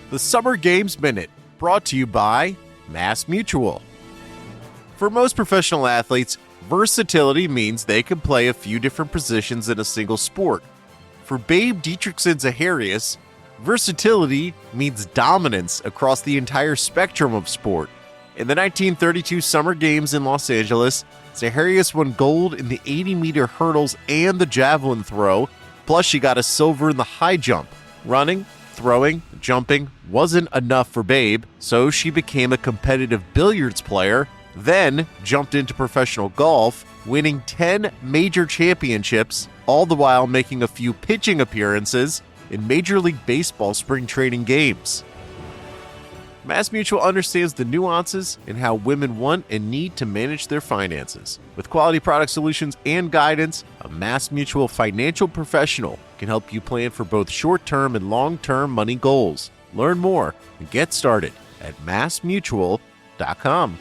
The Summer Games Minute, brought to you by Mass Mutual. For most professional athletes, versatility means they can play a few different positions in a single sport. For Babe Dietrichson-Zaharias, versatility means dominance across the entire spectrum of sport. In the 1932 Summer Games in Los Angeles, Zaharias won gold in the 80-meter hurdles and the javelin throw, plus she got a silver in the high jump. Running, throwing, jumping wasn't enough for Babe, so she became a competitive billiards player, then jumped into professional golf, winning 10 major championships, all the while making a few pitching appearances in Major League Baseball spring training games. Mass Mutual understands the nuances in how women want and need to manage their finances. With quality product solutions and guidance, a Mass Mutual financial professional can help you plan for both short-term and long-term money goals. Learn more and get started at massmutual.com.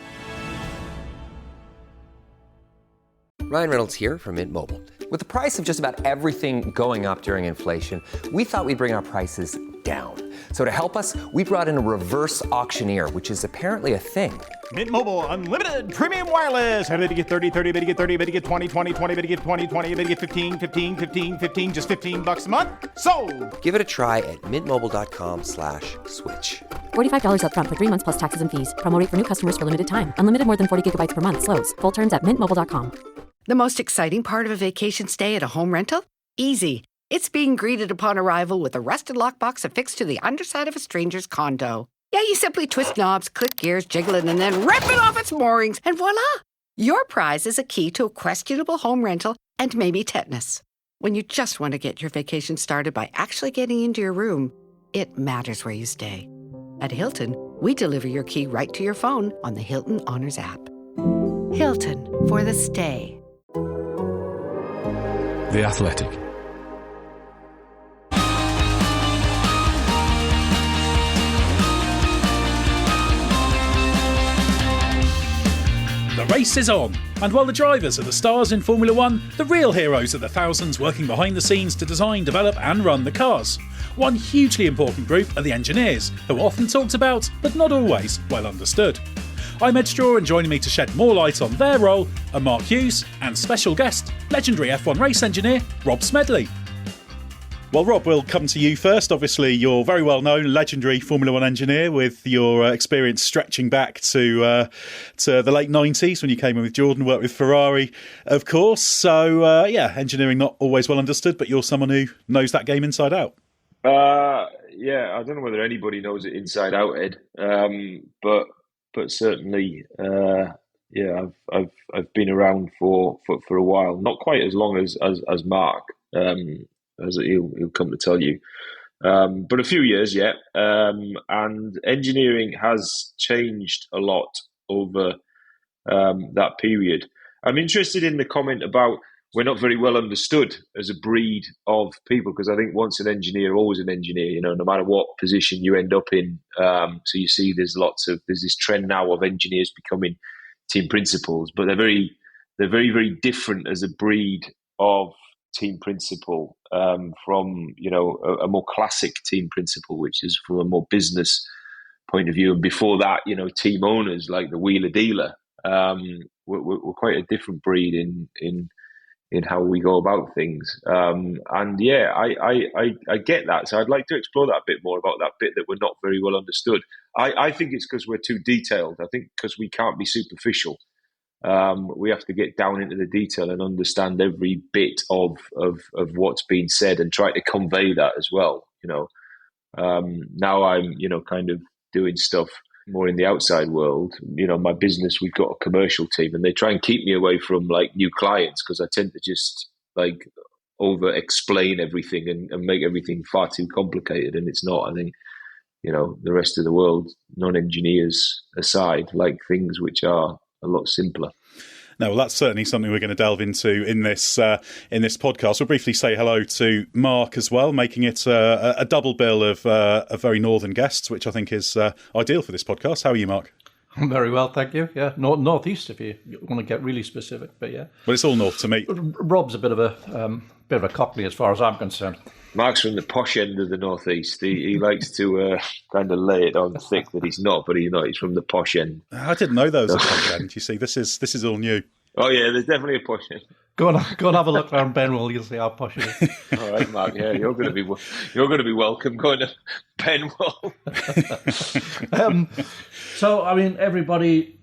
Ryan Reynolds here from Mint Mobile. With the price of just about everything going up during inflation, we thought we'd bring our prices down. So to help us, we brought in a reverse auctioneer, which is apparently a thing. Mint Mobile Unlimited Premium Wireless. How to get 30, 30, bit to get 30, bit to get 20, 20, 20, bit to get 20, 20, bit to get 15, 15, 15, 15, just $15 a month? Sold! Give it a try at mintmobile.com/switch. $45 up front for 3 months plus taxes and fees. Promo rate for new customers for limited time. Unlimited more than 40 gigabytes per month. Slows full terms at mintmobile.com. The most exciting part of a vacation stay at a home rental? Easy. It's being greeted upon arrival with a rusted lockbox affixed to the underside of a stranger's condo. Yeah, you simply twist knobs, click gears, jiggle it, and then rip it off its moorings, and voila! Your prize is a key to a questionable home rental and maybe tetanus. When you just want to get your vacation started by actually getting into your room, it matters where you stay. At Hilton, we deliver your key right to your phone on the Hilton Honors app. Hilton for the stay. The Athletic. The race is on, and while the drivers are the stars in Formula One, the real heroes are the thousands working behind the scenes to design, develop and run the cars. One hugely important group are the engineers, who are often talked about, but not always well understood. I'm Edd Straw, and joining me to shed more light on their role are Mark Hughes and special guest, legendary F1 race engineer Rob Smedley. Well, Rob, we'll come to you first. Obviously, you're very well known, legendary Formula One engineer with your experience stretching back to the late 90s when you came in with Jordan, worked with Ferrari, of course. So, engineering not always well understood, but you're someone who knows that game inside out. Yeah, I don't know whether anybody knows it inside out, Ed, but certainly, I've been around for a while, not quite as long as Mark. As he'll come to tell you. But a few years, yeah. And engineering has changed a lot over that period. I'm interested in the comment about we're not very well understood as a breed of people, because I think once an engineer, always an engineer, no matter what position you end up in. So you see there's this trend now of engineers becoming team principals, but they're very, very different as a breed of team principal from a more classic team principal, which is from a more business point of view. And before that, team owners like the wheeler dealer were quite a different breed in how we go about things. I get that. So I'd like to explore that a bit more, about that bit that we're not very well understood. I think it's because we're too detailed. I think because we can't be superficial. We have to get down into the detail and understand every bit of what's being said and try to convey that as well. Now I'm, kind of doing stuff more in the outside world. My business, we've got a commercial team, and they try and keep me away from like new clients, because I tend to just like over explain everything and make everything far too complicated. And it's not. I think, the rest of the world, non-engineers aside, like things which are a lot simpler. No, well, that's certainly something we're going to delve into in this podcast. We'll briefly say hello to Mark as well, making it a double bill of very northern guests, which I think is ideal for this podcast. How are you, Mark? I'm very well, thank you. Yeah, northeast if you want to get really specific, but yeah. Well, it's all north to me. Rob's a bit of a cockney as far as I'm concerned. Mark's from the posh end of the Northeast. He likes to kind of lay it on thick that he's not, but he's not. He's from the posh end. I didn't know there was a posh end. You see, this is all new. Oh yeah, there's definitely a posh end. Go and have a look around Benwell. You'll see how posh it is. All right, Mark. Yeah, you're going to be welcome going to Benwell. So, I mean, everybody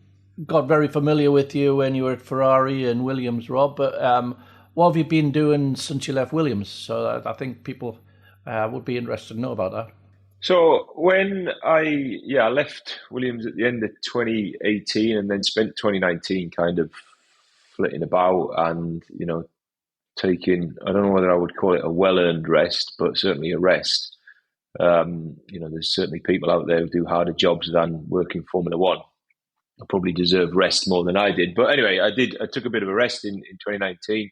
got very familiar with you when you were at Ferrari and Williams, Rob. But what have you been doing since you left Williams? So I think people would be interested to know about that. So when I left Williams at the end of 2018 and then spent 2019 kind of flitting about and, taking, I don't know whether I would call it a well-earned rest, but certainly a rest. There's certainly people out there who do harder jobs than working Formula One. I probably deserve rest more than I did. But anyway, I took a bit of a rest in 2019.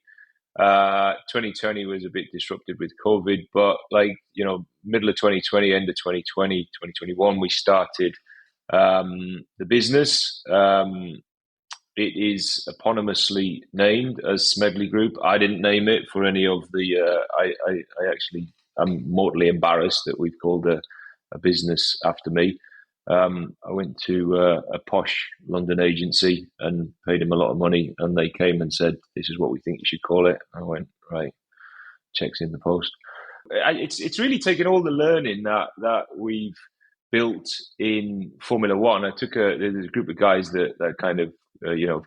2020 was a bit disrupted with COVID, but middle of 2020, end of 2020, 2021, we started the business. It is eponymously named as Smedley Group. I didn't name it for any of the. I'm mortally embarrassed that we've called a business after me. I went to a posh London agency and paid them a lot of money, and they came and said, "This is what we think you should call it." I went, right, checks in the post. It's really taken all the learning that we've built in Formula One. There's a group of guys that kind of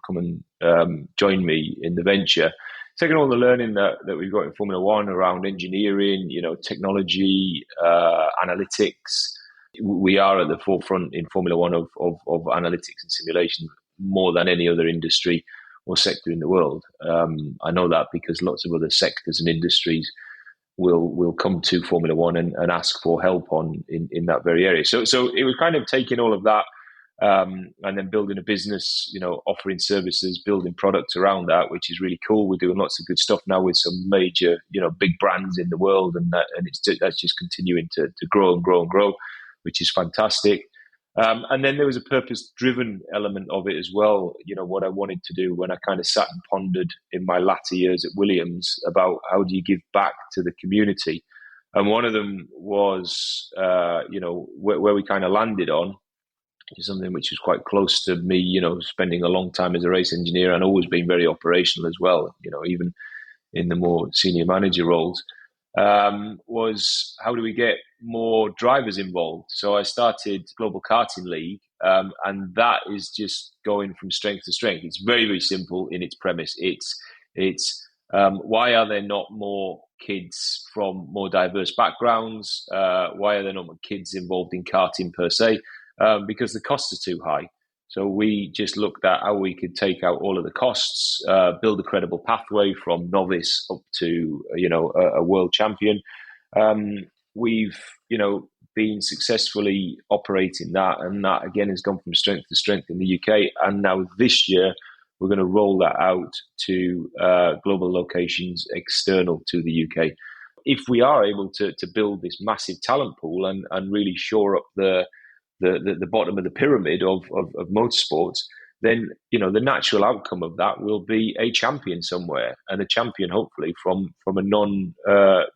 come and join me in the venture. Taking all the learning that we've got in Formula One around engineering, technology, analytics. We are at the forefront in Formula One of analytics and simulation more than any other industry or sector in the world. I know that because lots of other sectors and industries will come to Formula One and ask for help in that very area. So it was kind of taking all of that and then building a business, offering services, building products around that, which is really cool. We're doing lots of good stuff now with some major, big brands in the world, and that's just continuing to grow and grow and grow, which is fantastic. And then there was a purpose-driven element of it as well. What I wanted to do when I kind of sat and pondered in my latter years at Williams about how do you give back to the community. And one of them was, where we kind of landed on, is something which is quite close to me, spending a long time as a race engineer and always being very operational as well, even in the more senior manager roles, was how do we get more drivers involved? So I started Global Karting League, and that is just going from strength to strength. It's very, very simple in its premise. It's why are there not more kids from more diverse backgrounds? Why are there not more kids involved in karting per se? Because the costs are too high. So we just looked at how we could take out all of the costs, build a credible pathway from novice up to, a world champion. We've, been successfully operating that, and that again has gone from strength to strength in the UK. And now this year, we're going to roll that out to global locations external to the UK. If we are able to build this massive talent pool and really shore up the bottom of the pyramid of motorsports, then the natural outcome of that will be a champion somewhere, and a champion hopefully from a non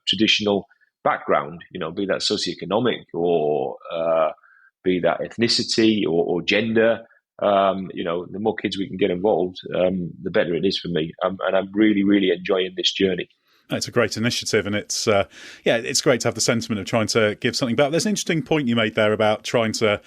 traditional background, be that socioeconomic or be that ethnicity or gender. The more kids we can get involved, the better it is for me, and I'm really, really enjoying this journey. It's a great initiative, and it's great to have the sentiment of trying to give something back. There's an interesting point you made there about trying to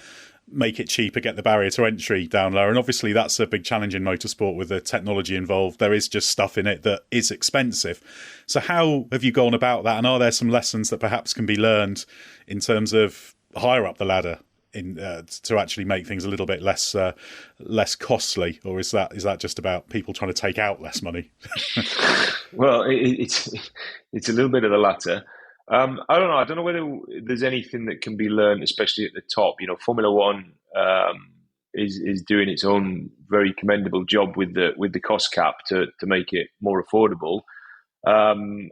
make it cheaper, get the barrier to entry down lower, and obviously that's a big challenge in motorsport with the technology involved. There is just stuff in it that is expensive. So how have you gone about that, and are there some lessons that perhaps can be learned in terms of higher up the ladder to actually make things a little bit less costly, or is that just about people trying to take out less money? Well, it's a little bit of the latter. I don't know. I don't know whether there's anything that can be learned, especially at the top. Formula One is doing its own very commendable job with the cost cap to make it more affordable. And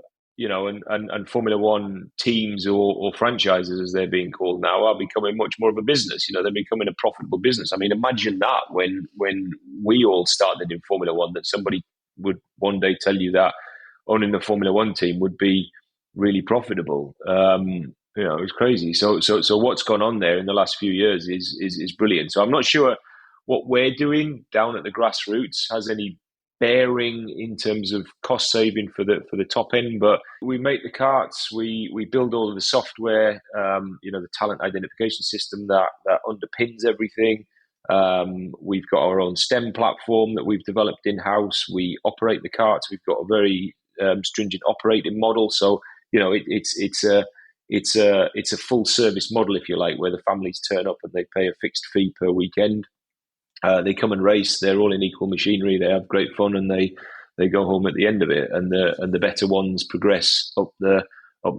Formula One teams or franchises, as they're being called now, are becoming much more of a business. They're becoming a profitable business. I mean, imagine that when we all started in Formula One, that somebody would one day tell you that owning the Formula One team would be really profitable. It was crazy. So what's gone on there in the last few years is brilliant. So I'm not sure what we're doing down at the grassroots has any bearing in terms of cost saving for the top end, but we make the karts, we build all of the software, the talent identification system that underpins everything. We've got our own STEM platform that we've developed in-house. We operate the karts. We've got a very stringent operating model. So it's a full service model, if you like, where the families turn up and they pay a fixed fee per weekend. They come and race. They're all in equal machinery. They have great fun, and they go home at the end of it. And the better ones progress up the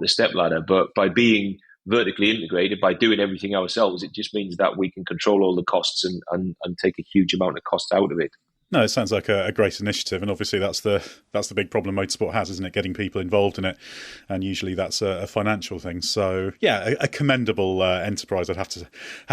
step ladder. But by being vertically integrated, by doing everything ourselves, it just means that we can control all the costs and take a huge amount of cost out of it. No, it sounds like a great initiative, and obviously that's the big problem motorsport has, isn't it? Getting people involved in it, and usually that's a financial thing. So yeah, a commendable enterprise, I'd have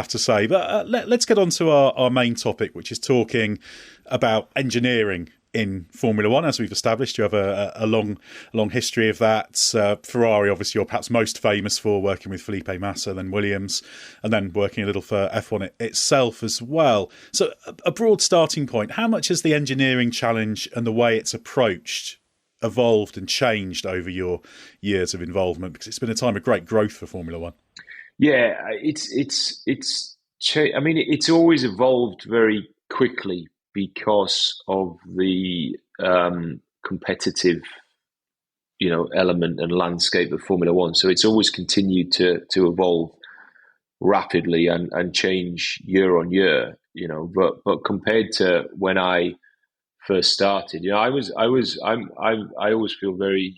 to say. But let's get on to our main topic, which is talking about engineering in Formula One. As we've established, you have a long history of that. Ferrari, obviously, you're perhaps most famous for working with Felipe Massa, then Williams, and then working a little for F1 itself as well. So a broad starting point, how much has the engineering challenge and the way it's approached evolved and changed over your years of involvement? Because it's been a time of great growth for Formula One. Yeah, it's always evolved very quickly because of the competitive, element and landscape of Formula One. So it's always continued to evolve rapidly and change year on year. But compared to when I first started, I always feel very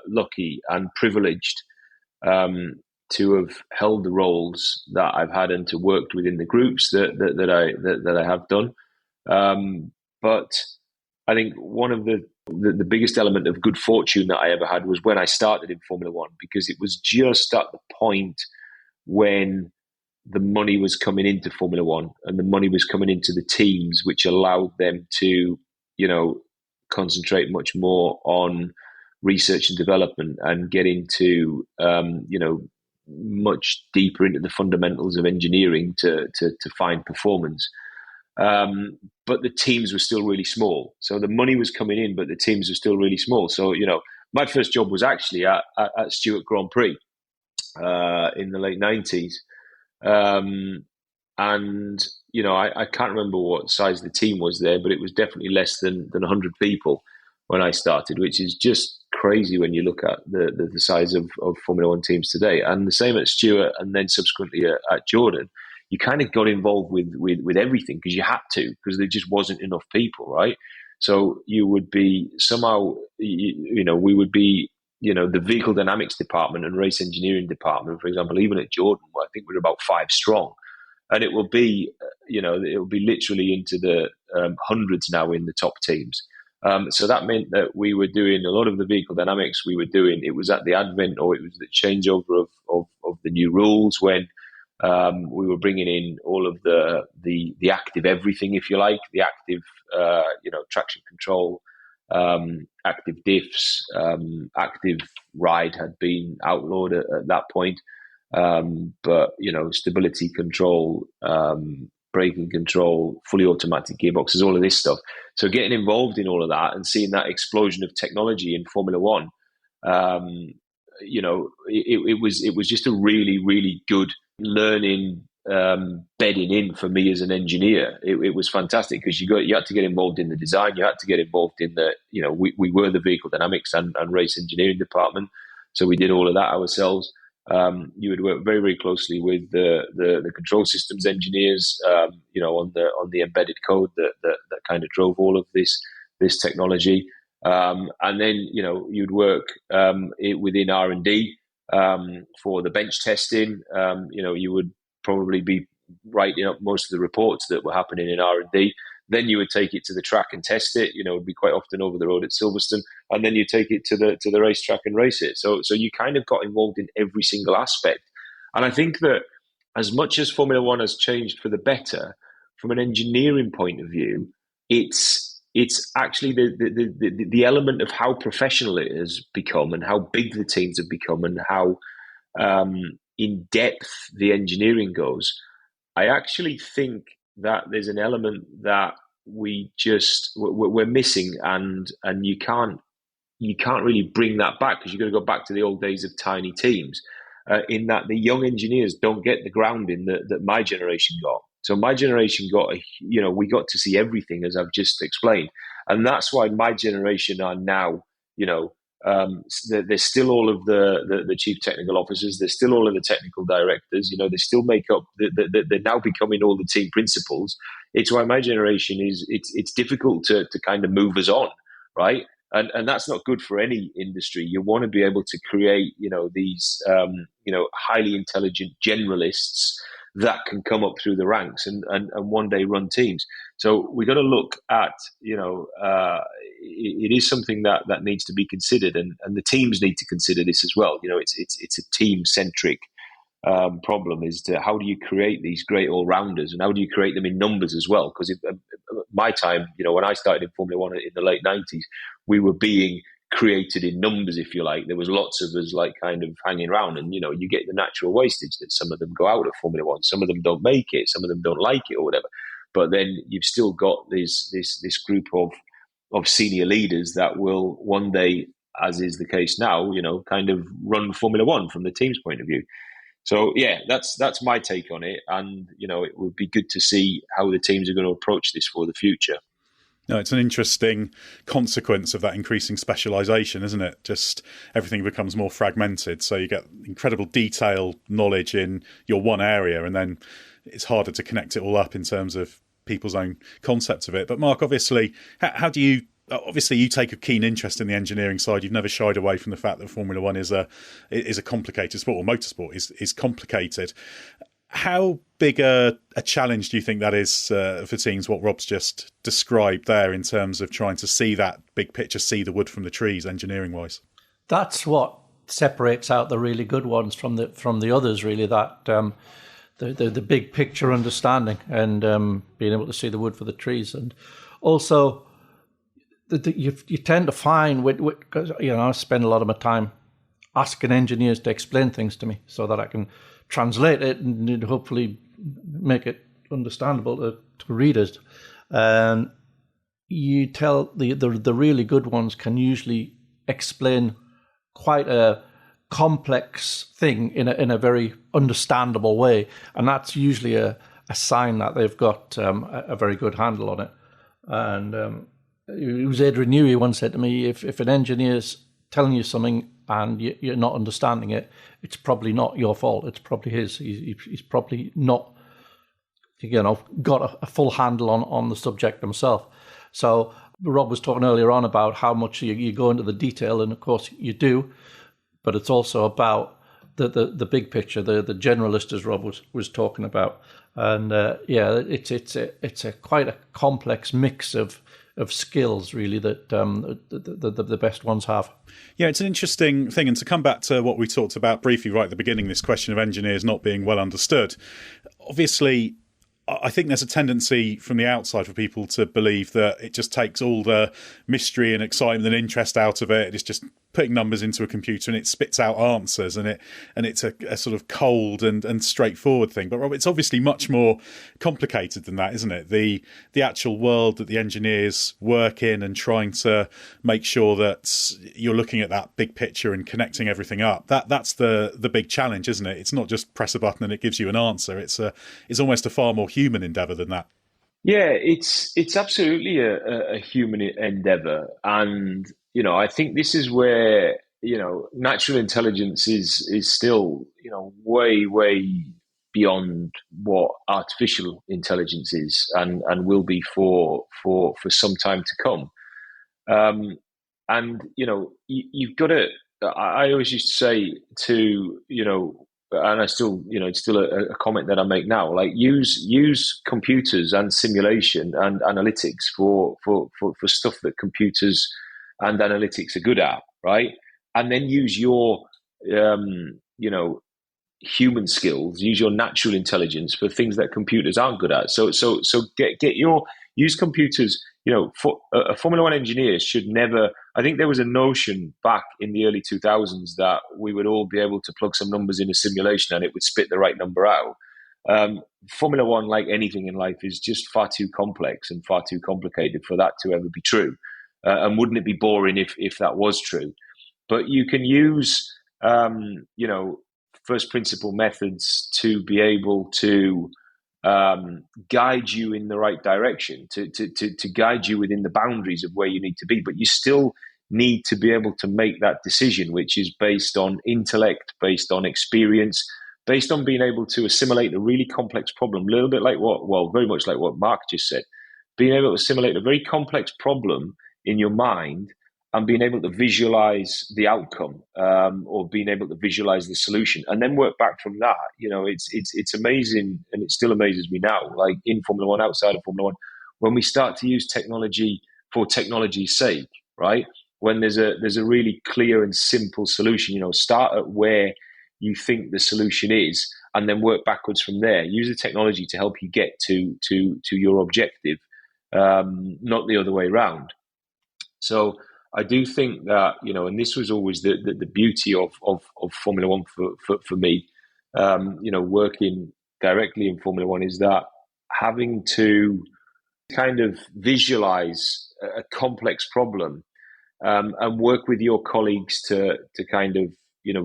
lucky and privileged to have held the roles that I've had and to worked within the groups that I have done. But I think one of the biggest element of good fortune that I ever had was when I started in Formula One, because it was just at the point when the money was coming into Formula One and the money was coming into the teams, which allowed them to, concentrate much more on research and development and get into, much deeper into the fundamentals of engineering to find performance. But the teams were still really small. So the money was coming in, but the teams were still really small. So, my first job was actually at Stewart Grand Prix in the late 90s. I can't remember what size the team was there, but it was definitely less than 100 people when I started, which is just crazy when you look at the size of Formula One teams today. And the same at Stewart, and then subsequently at Jordan. You kind of got involved with everything because you had to, because there just wasn't enough people, right? So you would be somehow, we would be, the vehicle dynamics department and race engineering department, for example, even at Jordan, where I think we're about 5 strong. And it will be, it will be literally into the hundreds now in the top teams. So that meant that we were doing a lot of the vehicle dynamics it was at the advent, or it was the changeover of the new rules when we were bringing in all of the active everything, if you like, the active, traction control, active diffs, active ride had been outlawed at that point. But, stability control, braking control, fully automatic gearboxes, all of this stuff. So getting involved in all of that and seeing that explosion of technology in Formula One, it was just a really, really good learning, bedding in for me as an engineer. It was fantastic because you had to get involved in the design, you had to get involved in we were the vehicle dynamics and race engineering department, so we did all of that ourselves. You would work very, very closely with the control systems engineers, on the embedded code that kind of drove all of this technology. And then, you'd work within R&D for the bench testing. You would probably be writing up most of the reports that were happening in R&D. Then you would take it to the track and test it. It would be quite often over the road at Silverstone, and then you take it to the racetrack and race it. So you kind of got involved in every single aspect. And I think that as much as Formula One has changed for the better, from an engineering point of view, it's it's actually the element of how professional it has become and how big the teams have become and how in depth the engineering goes. I actually think that there's an element that we're missing, and you can't really bring that back, because you've got to go back to the old days of tiny teams. In that the young engineers don't get the grounding that my generation got. So my generation we got to see everything, as I've just explained, and that's why my generation are now, there's still all of the chief technical officers, there's still all of the technical directors, they still make up, they're now becoming all the team principals. It's why my generation it's difficult to kind of move us on, right? And that's not good for any industry. You want to be able to create, these, highly intelligent generalists that can come up through the ranks and one day run teams. So we got to look at, it is something that needs to be considered, and the teams need to consider this as well. It's a team centric problem, is to how do you create these great all-rounders, and how do you create them in numbers as well? Because my time, when I started in Formula One in the late 90s, we were being created in numbers, if you like. There was lots of us like kind of hanging around, and you get the natural wastage that some of them go out of Formula One, some of them don't make it, some of them don't like it or whatever. But then you've still got this group of senior leaders that will one day, as is the case now, kind of run Formula One from the team's point of view. So yeah, that's my take on it, and it would be good to see how the teams are going to approach this for the future. No, it's an interesting consequence of that increasing specialisation, isn't it? Just everything becomes more fragmented, so you get incredible detailed knowledge in your one area, and then it's harder to connect it all up in terms of people's own concept of it. But Mark, obviously, how do you? Obviously, you take a keen interest in the engineering side. You've never shied away from the fact that Formula One is a complicated sport, or motorsport is complicated. How big a challenge do you think that is for teams, what Rob's just described there, in terms of trying to see that big picture, see the wood from the trees, engineering-wise? That's what separates out the really good ones from the others, really, that the big picture understanding and being able to see the wood for the trees. And also, you tend to find, because I spend a lot of my time asking engineers to explain things to me so that I can translate it and hopefully make it understandable to readers. And you tell the really good ones can usually explain quite a complex thing in a very understandable way, and that's usually a sign that they've got a very good handle on it. And it was Adrian Newey once said to me, if an engineer's telling you something and you're not understanding it, it's probably not your fault. It's probably his. He's probably not, got a full handle on the subject himself. So Rob was talking earlier on about how much you go into the detail, and of course you do, but it's also about the big picture, the generalist, as Rob was talking about. And it's a quite a complex mix of skills, really, that the best ones have. Yeah, it's an interesting thing. And to come back to what we talked about briefly right at the beginning, this question of engineers not being well understood, obviously, I think there's a tendency from the outside for people to believe that it just takes all the mystery and excitement and interest out of it. It's just putting numbers into a computer and it spits out answers, and it's a sort of cold and straightforward thing. But Rob, it's obviously much more complicated than that, isn't it? The actual world that the engineers work in, and trying to make sure that you're looking at that big picture and connecting everything up. That's the big challenge, isn't it? It's not just press a button and it gives you an answer. It's almost a far more human endeavour than that. Yeah, it's absolutely a human endeavour, and I think this is where natural intelligence is still way beyond what artificial intelligence is, and will be for some time to come. And you've got to. I always used to say to and I still, it's still a comment that I make now. Like use computers and simulation and analytics for stuff that computers and analytics are good at, right? And then use your, human skills, use your natural intelligence for things that computers aren't good at. So use computers a Formula One engineer should never. I think there was a notion back in the early 2000s that we would all be able to plug some numbers in a simulation and it would spit the right number out. Formula One, like anything in life, is just far too complex and far too complicated for that to ever be true. And wouldn't it be boring if that was true? But you can use, first principle methods to be able to guide you in the right direction, to guide you within the boundaries of where you need to be. But you still need to be able to make that decision, which is based on intellect, based on experience, based on being able to assimilate a really complex problem, a little bit like very much like what Mark just said, being able to assimilate a very complex problem in your mind and being able to visualize the outcome, or being able to visualize the solution and then work back from that. It's amazing, and it still amazes me now, like in Formula One, outside of Formula One, when we start to use technology for technology's sake, right? When there's a really clear and simple solution, start at where you think the solution is and then work backwards from there. Use the technology to help you get to your objective, not the other way around. So I do think that, and this was always the beauty of Formula One for me, working directly in Formula One, is that having to kind of visualize a complex problem, and work with your colleagues to kind of,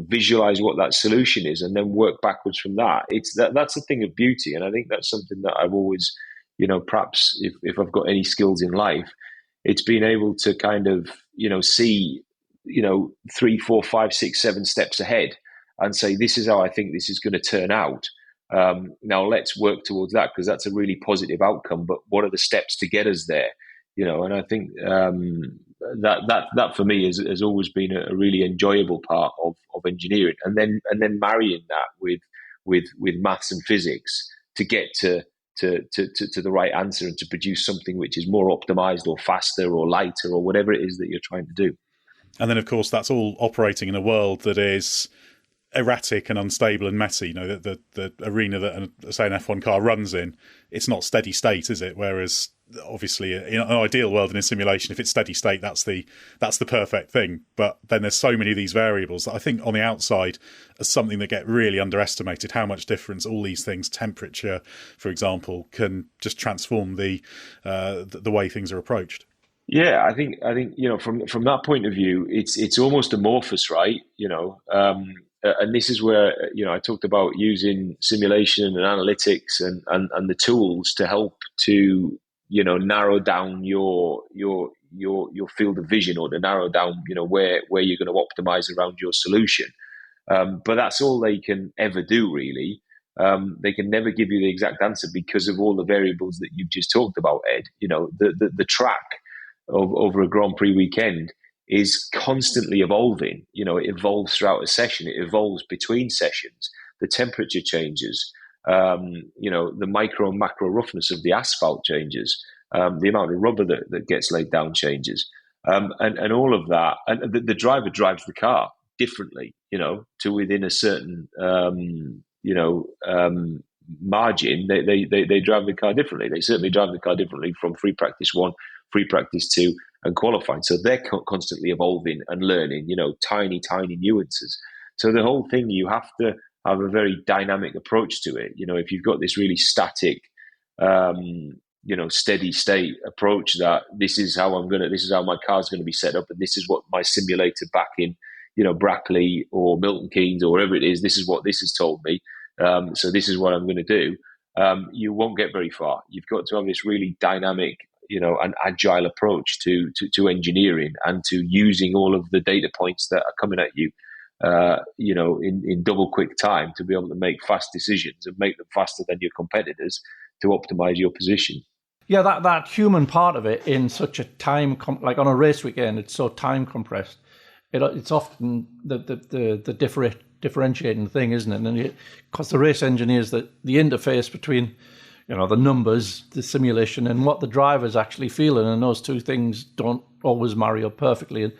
visualize what that solution is and then work backwards from that. That's a thing of beauty. And I think that's something that I've always, perhaps if I've got any skills in life, it's being able to kind of, see, 3, 4, 5, 6, 7 steps ahead and say, this is how I think this is going to turn out. Now let's work towards that, because that's a really positive outcome. But what are the steps to get us there? And I think that for me has always been a really enjoyable part of engineering, and then marrying that with maths and physics to get to the right answer and to produce something which is more optimized or faster or lighter or whatever it is that you're trying to do. And then, of course, that's all operating in a world that is erratic and unstable and messy. The arena that, say, an F1 car runs in, it's not steady state, is it? Whereas, obviously, in an ideal world in a simulation, if it's steady state, that's the perfect thing. But then there's so many of these variables that I think on the outside as something that get really underestimated, how much difference all these things, temperature, for example, can just transform the way things are approached. Yeah, I think from that point of view, it's almost amorphous, right? And this is where I talked about using simulation and analytics and the tools to help to narrow down your field of vision, or to narrow down where you're going to optimize around your solution. But that's all they can ever do, really. They can never give you the exact answer because of all the variables that you've just talked about, Ed. The track over a Grand Prix weekend is constantly evolving. It evolves throughout a session. It evolves between sessions. The temperature changes. The micro and macro roughness of the asphalt changes. The amount of rubber that gets laid down changes. And all of that. And the driver drives the car differently, to within a certain, margin. They drive the car differently. They certainly drive the car differently from free practice 1, free practice 2, and qualifying. So they're constantly evolving and learning, tiny nuances. So the whole thing, you have to have a very dynamic approach to it. If you've got this really static, steady state approach that this is how my car's going to be set up, and this is what my simulator back in, Brackley or Milton Keynes or wherever it is, this is what this has told me. So this is what I'm going to do. You won't get very far. You've got to have this really dynamic, an agile approach to engineering and to using all of the data points that are coming at you, in double quick time, to be able to make fast decisions and make them faster than your competitors to optimize your position. Yeah, that human part of it in such a time, like on a race weekend, it's so time compressed. It's often the differentiating thing, isn't it? And because the race engineers, the interface between the numbers, the simulation, and what the driver's actually feeling, and those two things don't always marry up perfectly. And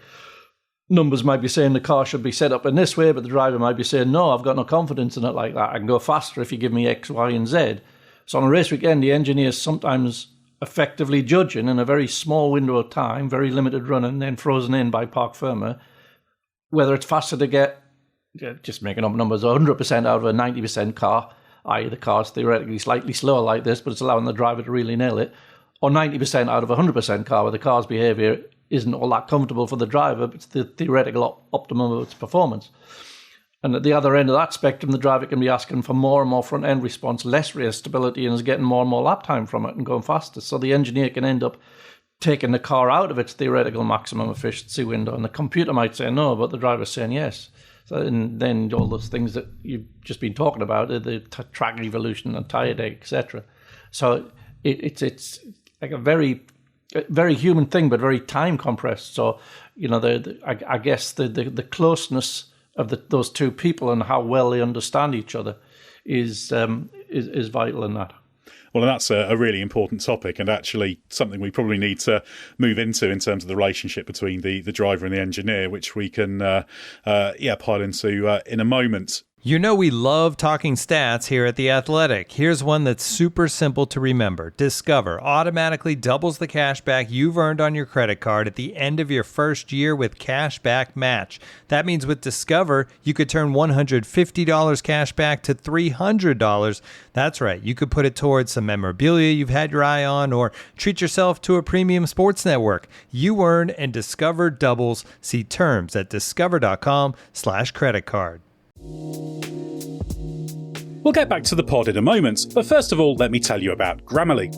numbers might be saying the car should be set up in this way, but the driver might be saying, no, I've got no confidence in it like that. I can go faster if you give me X, Y, and Z. So on a race weekend, the engineers sometimes effectively judging in a very small window of time, very limited running, then frozen in by parc fermé, whether it's faster to get, just making up numbers, 100% out of a 90% car, i.e. the car's theoretically slightly slower like this, but it's allowing the driver to really nail it, or 90% out of a 100% car where the car's behaviour isn't all that comfortable for the driver, but it's the theoretical optimum of its performance. And at the other end of that spectrum, the driver can be asking for more and more front-end response, less rear stability, and is getting more and more lap time from it and going faster. So the engineer can end up taking the car out of its theoretical maximum efficiency window, and the computer might say no, but the driver's saying yes. So and then all those things that you've just been talking about, the track evolution and tyre day, etc. So it's like a very human thing, but very time compressed. So I guess the closeness of those two people and how well they understand each other is vital in that. Well, and that's a really important topic, and actually something we probably need to move into in terms of the relationship between the driver and the engineer, which we can pile into in a moment. You know we love talking stats here at The Athletic. Here's one that's super simple to remember. Discover automatically doubles the cash back you've earned on your credit card at the end of your first year with Cash Back Match. That means with Discover, you could turn $150 cash back to $300. That's right. You could put it towards some memorabilia you've had your eye on or treat yourself to a premium sports network. You earn and Discover doubles. See terms at discover.com/credit card. We'll get back to the pod in a moment, but first of all, let me tell you about Grammarly.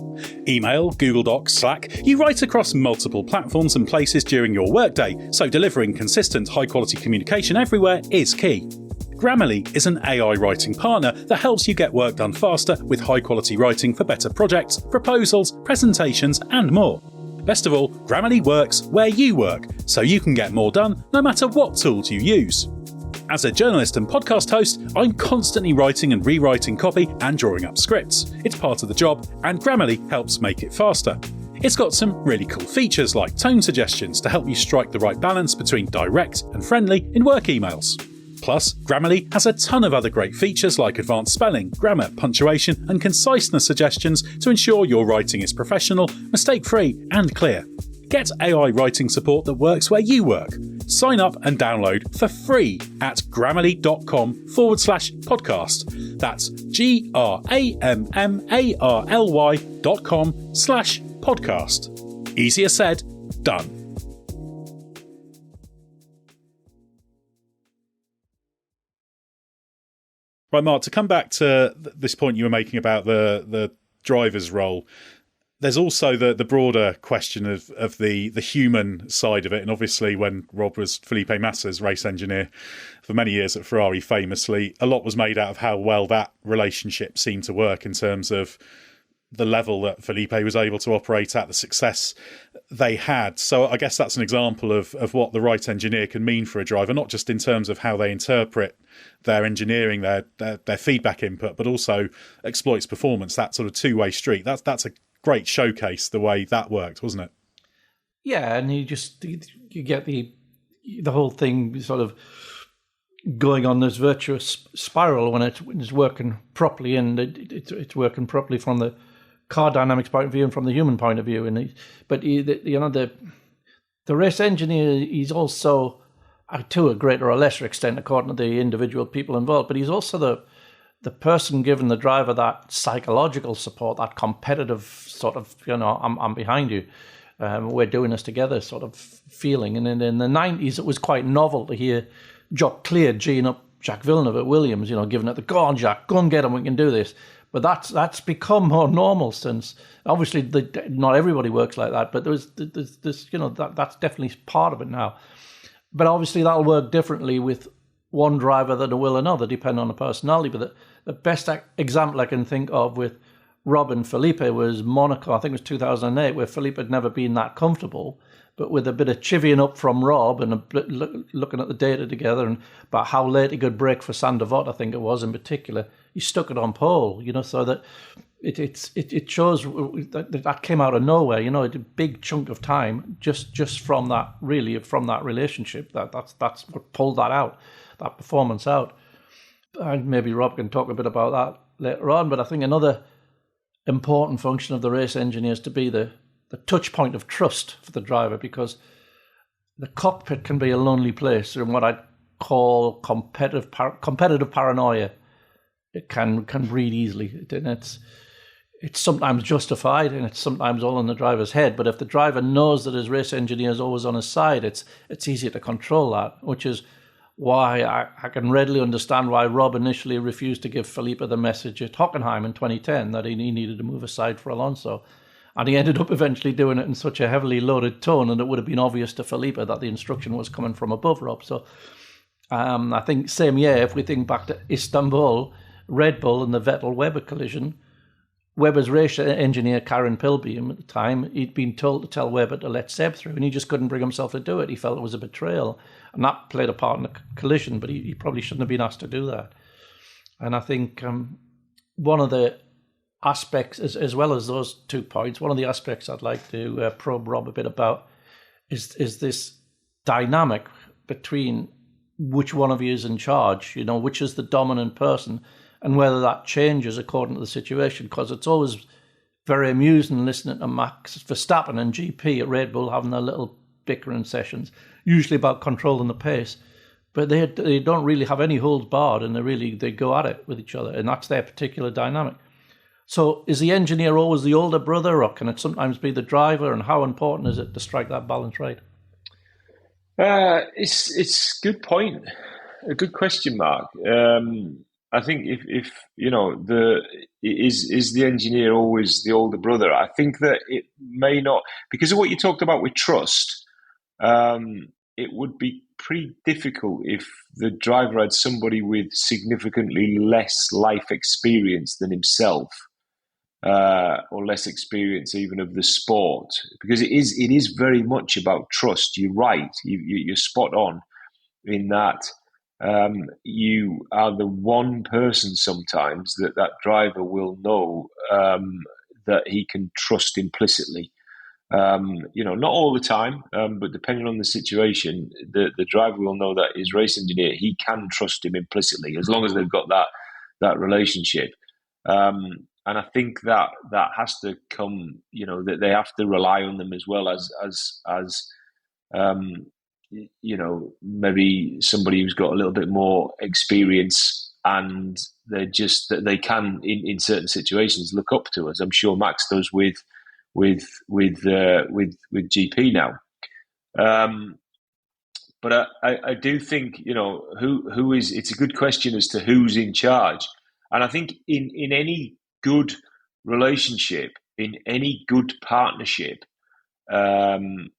Email, Google Docs, Slack, you write across multiple platforms and places during your workday, so delivering consistent, high-quality communication everywhere is key. Grammarly is an AI writing partner that helps you get work done faster with high-quality writing for better projects, proposals, presentations, and more. Best of all, Grammarly works where you work, so you can get more done no matter what tools you use. As a journalist and podcast host, I'm constantly writing and rewriting copy and drawing up scripts. It's part of the job, and Grammarly helps make it faster. It's got some really cool features like tone suggestions to help you strike the right balance between direct and friendly in work emails. Plus, Grammarly has a ton of other great features like advanced spelling, grammar, punctuation, and conciseness suggestions to ensure your writing is professional, mistake-free, and clear. Get AI writing support that works where you work. Sign up and download for free at grammarly.com/podcast. That's GRAMMARLY.com/podcast. Easier said, done. Right, Mark, to come back to this point you were making about the driver's role, there's also the broader question of the human side of it. And obviously when Rob was Felipe Massa's race engineer for many years at Ferrari famously, a lot was made out of how well that relationship seemed to work in terms of the level that Felipe was able to operate at, the success they had. So I guess that's an example of what the right engineer can mean for a driver, not just in terms of how they interpret their engineering, their feedback input, but also exploits performance, that sort of two-way street. That's a great showcase the way that worked, wasn't it? Yeah, and you get the whole thing sort of going on this virtuous spiral when it's working properly, and it's working properly from the car dynamics point of view and from the human point of view. But the race engineer, he's also, to a greater or lesser extent, according to the individual people involved, but he's also the person giving the driver that psychological support, that competitive sort of, I'm behind you, we're doing this together sort of feeling. And in the 90s, it was quite novel to hear Jock Clear geeing up Jacques Villeneuve at Williams, giving it the, go on, Jack, go and get him, we can do this. But that's become more normal since, obviously, not everybody works like that, but there's this, that's definitely part of it now. But obviously, that'll work differently with one driver than it will another, depending on the personality. But the best example I can think of with Rob and Felipe was Monaco. I think it was 2008, where Felipe had never been that comfortable, but with a bit of chivying up from Rob and looking at the data together and about how late he could brake for Saint Devote, I think it was in particular, he stuck it on pole. So that it shows that came out of nowhere. A big chunk of time just from that relationship. That's what pulled that performance out. And maybe Rob can talk a bit about that later on. But I think another important function of the race engineers to be the touch point of trust for the driver, because the cockpit can be a lonely place in what I'd call competitive paranoia. It can breed easily, and it's sometimes justified, and it's sometimes all in the driver's head. But if the driver knows that his race engineer is always on his side, it's easier to control that, which is why I can readily understand why Rob initially refused to give Felipe the message at Hockenheim in 2010 that he needed to move aside for Alonso. And he ended up eventually doing it in such a heavily loaded tone, and it would have been obvious to Felipe that the instruction was coming from above Rob. So I think same year, if we think back to Istanbul, Red Bull and the Vettel-Webber collision, Webber's race engineer, Karen Pilbeam, at the time, he'd been told to tell Webber to let Seb through, and he just couldn't bring himself to do it. He felt it was a betrayal, and that played a part in the collision, but he probably shouldn't have been asked to do that. And I think one of the aspects, as well as those 2 points, one of the aspects I'd like to probe Rob a bit about is this dynamic between which one of you is in charge, which is the dominant person, and whether that changes according to the situation, because it's always very amusing listening to Max Verstappen and GP at Red Bull having their little bickering sessions, usually about controlling the pace. But they don't really have any holds barred, and they go at it with each other, and that's their particular dynamic. So is the engineer always the older brother, or can it sometimes be the driver, and how important is it to strike that balance right? It's a good point. A good question, Mark. I think if is the engineer always the older brother? I think that it may not, because of what you talked about with trust. It would be pretty difficult if the driver had somebody with significantly less life experience than himself, or less experience even of the sport, because it is very much about trust. You're right. You're spot on in that. You are the one person sometimes that driver will know that he can trust implicitly. Not all the time, but depending on the situation, the driver will know that his race engineer, he can trust him implicitly as long as they've got that relationship. And I think that has to come, that they have to rely on them as well as maybe somebody who's got a little bit more experience, and they can in certain situations look up to us. I'm sure Max does with GP now. But I do think who is. It's a good question as to who's in charge, and I think in any good relationship, in any good partnership. And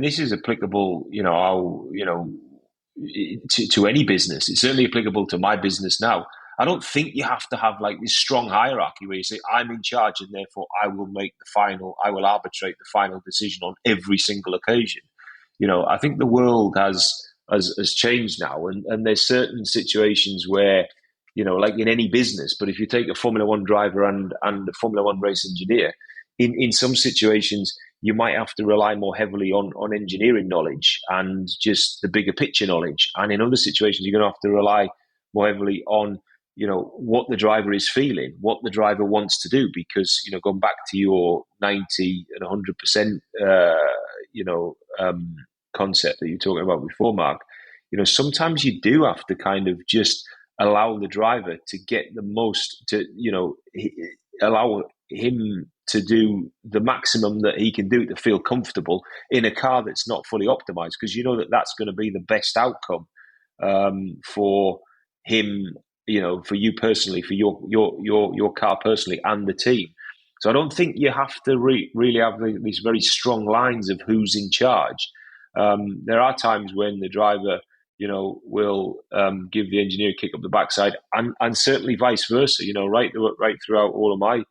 this is applicable, to any business. It's certainly applicable to my business now. I don't think you have to have like this strong hierarchy where you say, I'm in charge and therefore I will arbitrate the final decision on every single occasion. I think the world has changed now, and there's certain situations where, like in any business, but if you take a Formula One driver and a Formula One race engineer, in some situations, you might have to rely more heavily on engineering knowledge and just the bigger picture knowledge. And in other situations, you're going to have to rely more heavily on, what the driver is feeling, what the driver wants to do. Because, going back to your 90 and 100%, concept that you were talking about before, Mark, sometimes you do have to kind of just allow the driver to get the most, allow him to do the maximum that he can do to feel comfortable in a car that's not fully optimized, because that's going to be the best outcome for him, for you personally, for your car personally, and the team. So I don't think you have to really have these very strong lines of who's in charge. There are times when the driver, will give the engineer a kick up the backside, and certainly vice versa. Right throughout all of my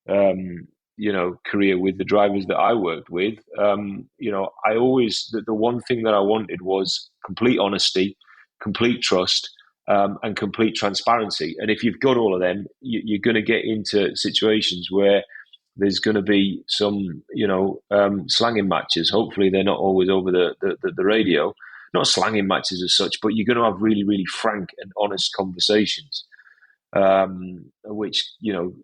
career with the drivers that I worked with, I always, the one thing that I wanted was complete honesty, complete trust, and complete transparency. And if you've got all of them, you're going to get into situations where there's going to be some, slanging matches. Hopefully they're not always over the radio, not slanging matches as such, but you're going to have really, really frank and honest conversations. Which,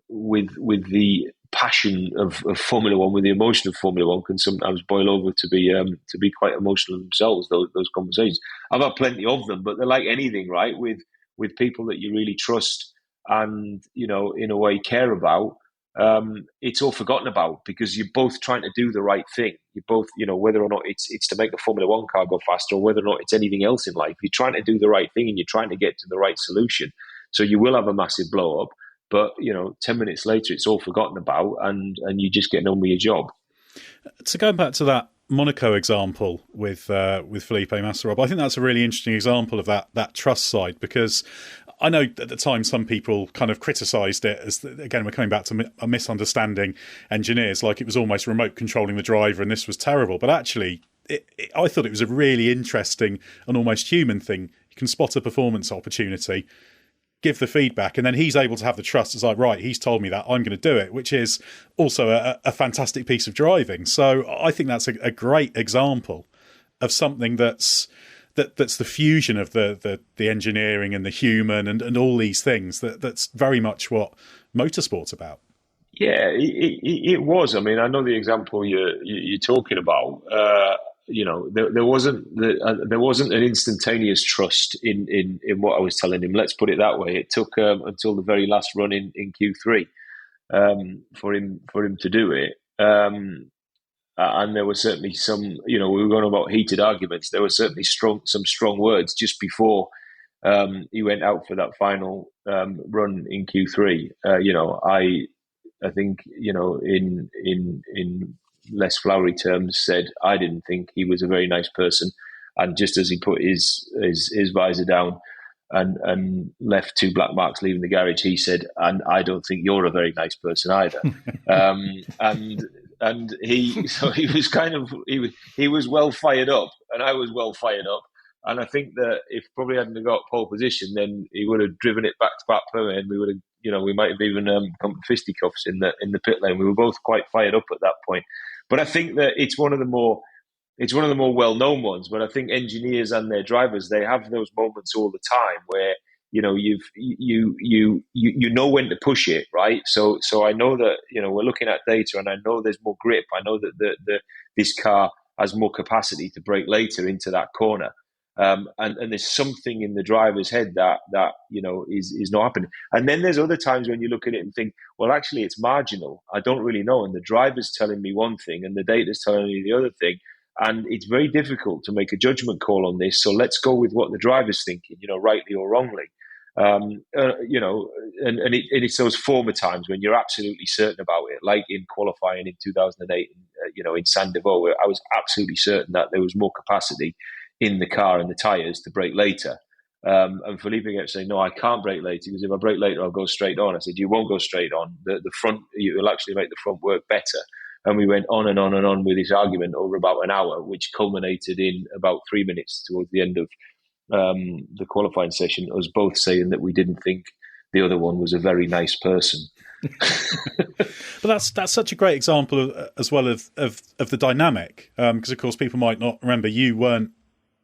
with the passion of Formula One, with the emotion of Formula One, can sometimes boil over to be quite emotional themselves. Those conversations, I've had plenty of them, but they're like anything, right? With people that you really trust and in a way care about. It's all forgotten about because you're both trying to do the right thing. You both, whether or not it's to make the Formula One car go faster, or whether or not it's anything else in life, you're trying to do the right thing and you're trying to get to the right solution. So you will have a massive blow up, but 10 minutes later, it's all forgotten about, and you're just getting on with your job. So going back to that Monaco example with Felipe Massa, Rob, I think that's a really interesting example of that trust side, because I know at the time some people kind of criticised it as, again, we're coming back to a misunderstanding engineers, like it was almost remote controlling the driver and this was terrible. But actually, I thought it was a really interesting and almost human thing. You can spot a performance opportunity, give the feedback, and then he's able to have the trust. It's like, right, he's told me that, I'm going to do it, which is also a fantastic piece of driving. So I think that's a great example of something that's the fusion of the engineering and the human and all these things that's very much what motorsport's about. Yeah, it was. I mean, I know the example you're talking about. There wasn't an instantaneous trust in what I was telling him. Let's put it that way. It took until the very last run in Q3 for him to do it. And there were certainly some, we were going about heated arguments. There were certainly some strong words just before he went out for that final run in Q3. I think, in less flowery terms, said I didn't think he was a very nice person. And just as he put his visor down and left 2 black marks leaving the garage, he said, "And I don't think you're a very nice person either." And he was well fired up, and I was well fired up. And I think that if probably hadn't got pole position, then he would have driven it back to back permit, and we would have, we might have even come to fisticuffs in the pit lane. We were both quite fired up at that point. But I think that it's one of the more well-known ones. But I think engineers and their drivers, they have those moments all the time where you know when to push it, right? So I know that we're looking at data, and I know there's more grip. I know that this car has more capacity to brake later into that corner. And there's something in the driver's head that is not happening. And then there's other times when you look at it and think, well, actually, it's marginal. I don't really know. And the driver's telling me one thing and the data's telling me the other thing. And it's very difficult to make a judgment call on this. So let's go with what the driver's thinking, rightly or wrongly. And it's those former times when you're absolutely certain about it, like in qualifying in 2008, in Sandoval, where I was absolutely certain that there was more capacity in the car and the tyres to brake later. And Felipe kept saying, "No, I can't brake later, because if I brake later, I'll go straight on." I said, "You won't go straight on. The front, you'll actually make the front work better." And we went on and on and on with this argument over about an hour, which culminated in about 3 minutes towards the end of the qualifying session, us both saying that we didn't think the other one was a very nice person. But that's such a great example as well of the dynamic, because of course people might not remember, you weren't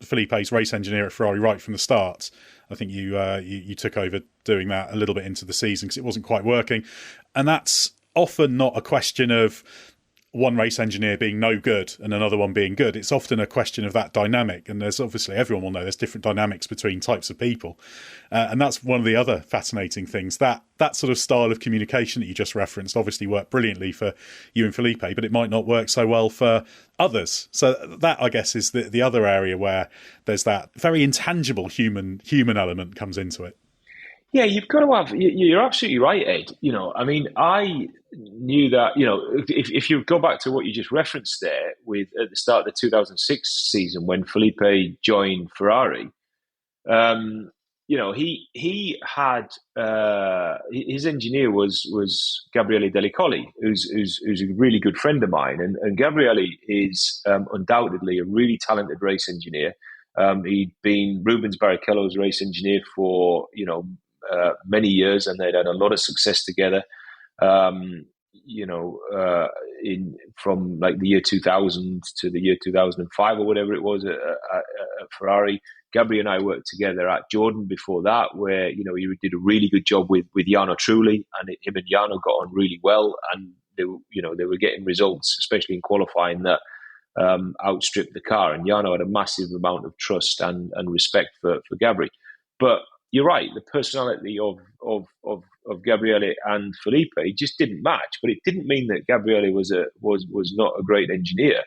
Felipe's race engineer at Ferrari right from the start. I think you took over doing that a little bit into the season because it wasn't quite working, and that's often not a question of one race engineer being no good and another one being good. It's often a question of that dynamic, and there's obviously, everyone will know, there's different dynamics between types of people, and that's one of the other fascinating things. That sort of style of communication that you just referenced obviously worked brilliantly for you and Felipe, but it might not work so well for others. So that, I guess, is the other area where there's that very intangible human element comes into it. Yeah, you've got to have. You're absolutely right, Ed. I mean, I knew that. If you go back to what you just referenced there, with at the start of the 2006 season when Felipe joined Ferrari, he had his engineer was Gabriele Delicoli, who's a really good friend of mine, and Gabriele is undoubtedly a really talented race engineer. He'd been Rubens Barrichello's race engineer for many years, and they'd had a lot of success together. From like the year 2000 to the year 2005 or whatever it was at Ferrari. Gabriel and I worked together at Jordan before that, where he did a really good job with Jarno Trulli, and him and Jarno got on really well. And they were getting results, especially in qualifying, that outstripped the car. And Jarno had a massive amount of trust and respect for Gabri. But you're right, the personality of Gabriele and Felipe just didn't match. But it didn't mean that Gabriele was not a great engineer.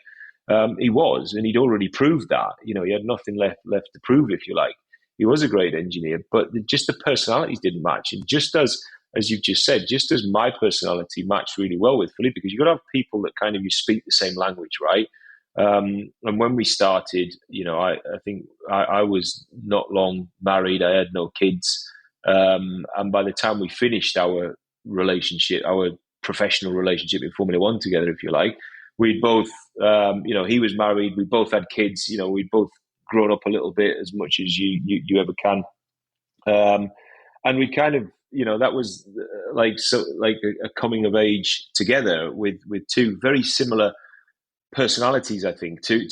He was, and he'd already proved that. He had nothing left to prove, if you like. He was a great engineer, but just the personalities didn't match. And just as you've just said, just as my personality matched really well with Felipe, because you've got to have people that kind of you speak the same language, right? And when we started, I think I was not long married. I had no kids. And by the time we finished our relationship, our professional relationship in Formula One together, if you like, we'd both, he was married. We both had kids. We'd both grown up a little bit, as much as you ever can. And we kind of, that was like a coming of age together with two very similar personalities. I think two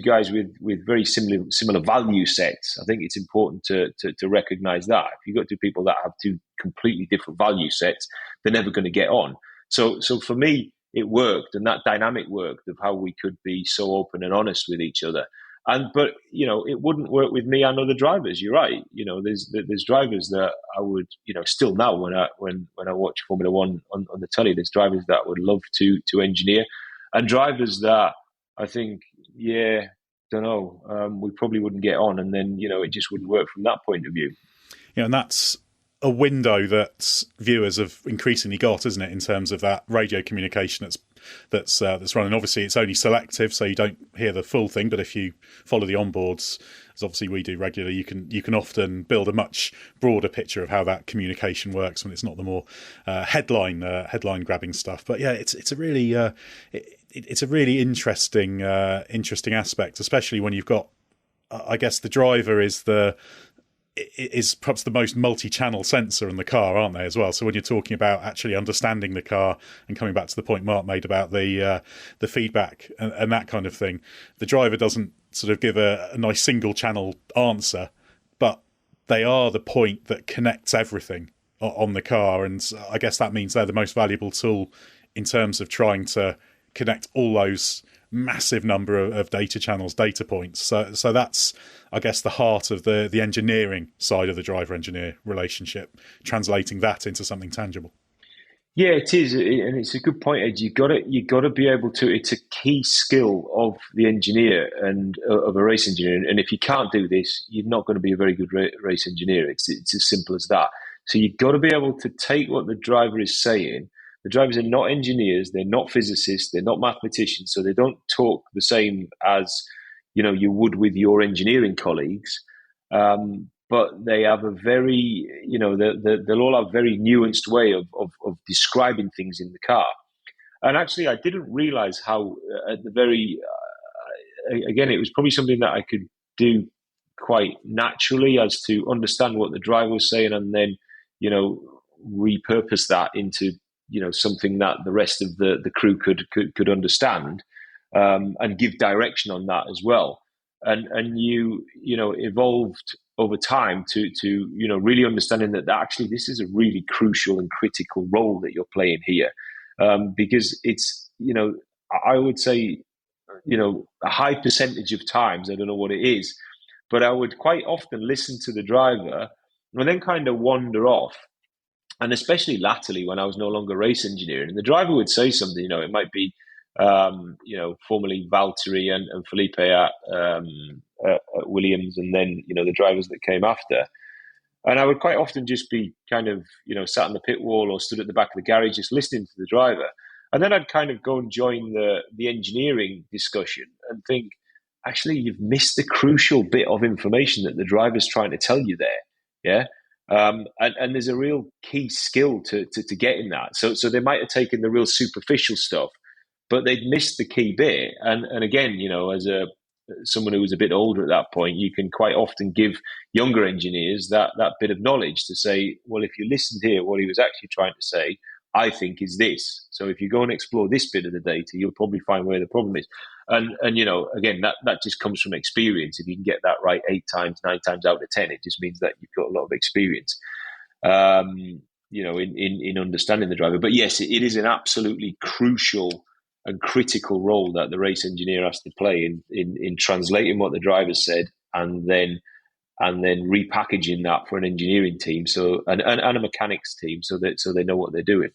guys with very similar value sets. I think it's important to recognize that. If you've got two people that have two completely different value sets, they're never going to get on. So for me, it worked, and that dynamic worked of how we could be so open and honest with each other. But it wouldn't work with me and other drivers. You're right. There's drivers that I would, still now when I watch Formula One on the telly, there's drivers that I would love to engineer, and drivers that I think, don't know, we probably wouldn't get on, and then it just wouldn't work from that point of view. Yeah, and that's a window that viewers have increasingly got, isn't it, in terms of that radio communication that's running. Obviously, it's only selective, so you don't hear the full thing. But if you follow the onboards, as obviously we do regularly, you can often build a much broader picture of how that communication works when it's not the more headline grabbing stuff. But yeah, it's a really interesting aspect, especially when you've got, I guess, the driver is perhaps the most multi-channel sensor in the car, aren't they, as well? So when you're talking about actually understanding the car, and coming back to the point Mark made about the feedback and that kind of thing, the driver doesn't sort of give a nice single-channel answer, but they are the point that connects everything on the car, and I guess that means they're the most valuable tool in terms of trying to connect all those massive number of data channels, data points. So that's, I guess, the heart of the engineering side of the driver-engineer relationship, translating that into something tangible. Yeah, it is, and it's a good point, Ed. You got to be able to. It's a key skill of the engineer and of a race engineer. And if you can't do this, you're not going to be a very good race engineer. It's as simple as that. So you've got to be able to take what the driver is saying. The drivers are not engineers, they're not physicists, they're not mathematicians, so they don't talk the same as you would with your engineering colleagues. But they have a very, they'll all have a very nuanced way of describing things in the car. And actually, I didn't realize how at the very, again, it was probably something that I could do quite naturally, as to understand what the driver was saying and then, repurpose that into something that the rest of the crew could understand, and give direction on that as well. And you evolved over time to really understanding that actually this is a really crucial and critical role that you're playing here, because it's I would say a high percentage of times, I don't know what it is, but I would quite often listen to the driver and then kind of wander off. And especially latterly, when I was no longer race engineering, and the driver would say something, it might be, formerly Valtteri and Felipe at Williams, and then, the drivers that came after. And I would quite often just be kind of, sat on the pit wall or stood at the back of the garage, just listening to the driver. And then I'd kind of go and join the engineering discussion and think, actually, you've missed the crucial bit of information that the driver's trying to tell you there. Yeah. And there's a real key skill to getting that. So they might have taken the real superficial stuff, but they'd missed the key bit. And again, as someone who was a bit older at that point, you can quite often give younger engineers that bit of knowledge to say, well, if you listened here, what he was actually trying to say, I think, is this. So if you go and explore this bit of the data, you'll probably find where the problem is. And again, that just comes from experience. If you can get that right 8 times, 9 times out of 10, it just means that you've got a lot of experience. in understanding the driver. But yes, it is an absolutely crucial and critical role that the race engineer has to play in translating what the driver said and then repackaging that for an engineering team and a mechanics team so they know what they're doing.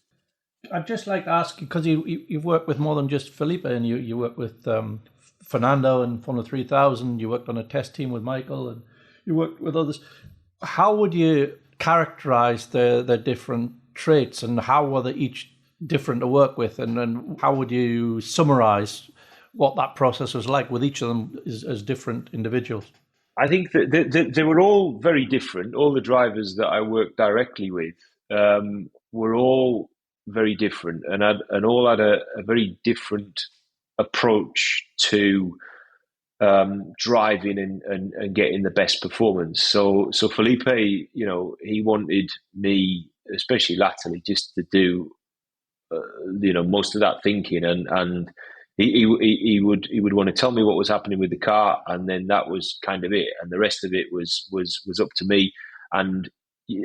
I'd just like to ask, because you've worked with more than just Felipe, and you worked with Fernando and Formula 3000, you worked on a test team with Michael, and you worked with others. How would you characterize the different traits, and how were they each different to work with, and how would you summarize what that process was like with each of them as different individuals? I think that they were all very different. All the drivers that I worked directly with were all very different, and all had a very different approach to driving and getting the best performance. So Felipe, he wanted me, especially latterly, just to do most of that thinking, and he would want to tell me what was happening with the car, and then that was kind of it, and the rest of it was up to me. And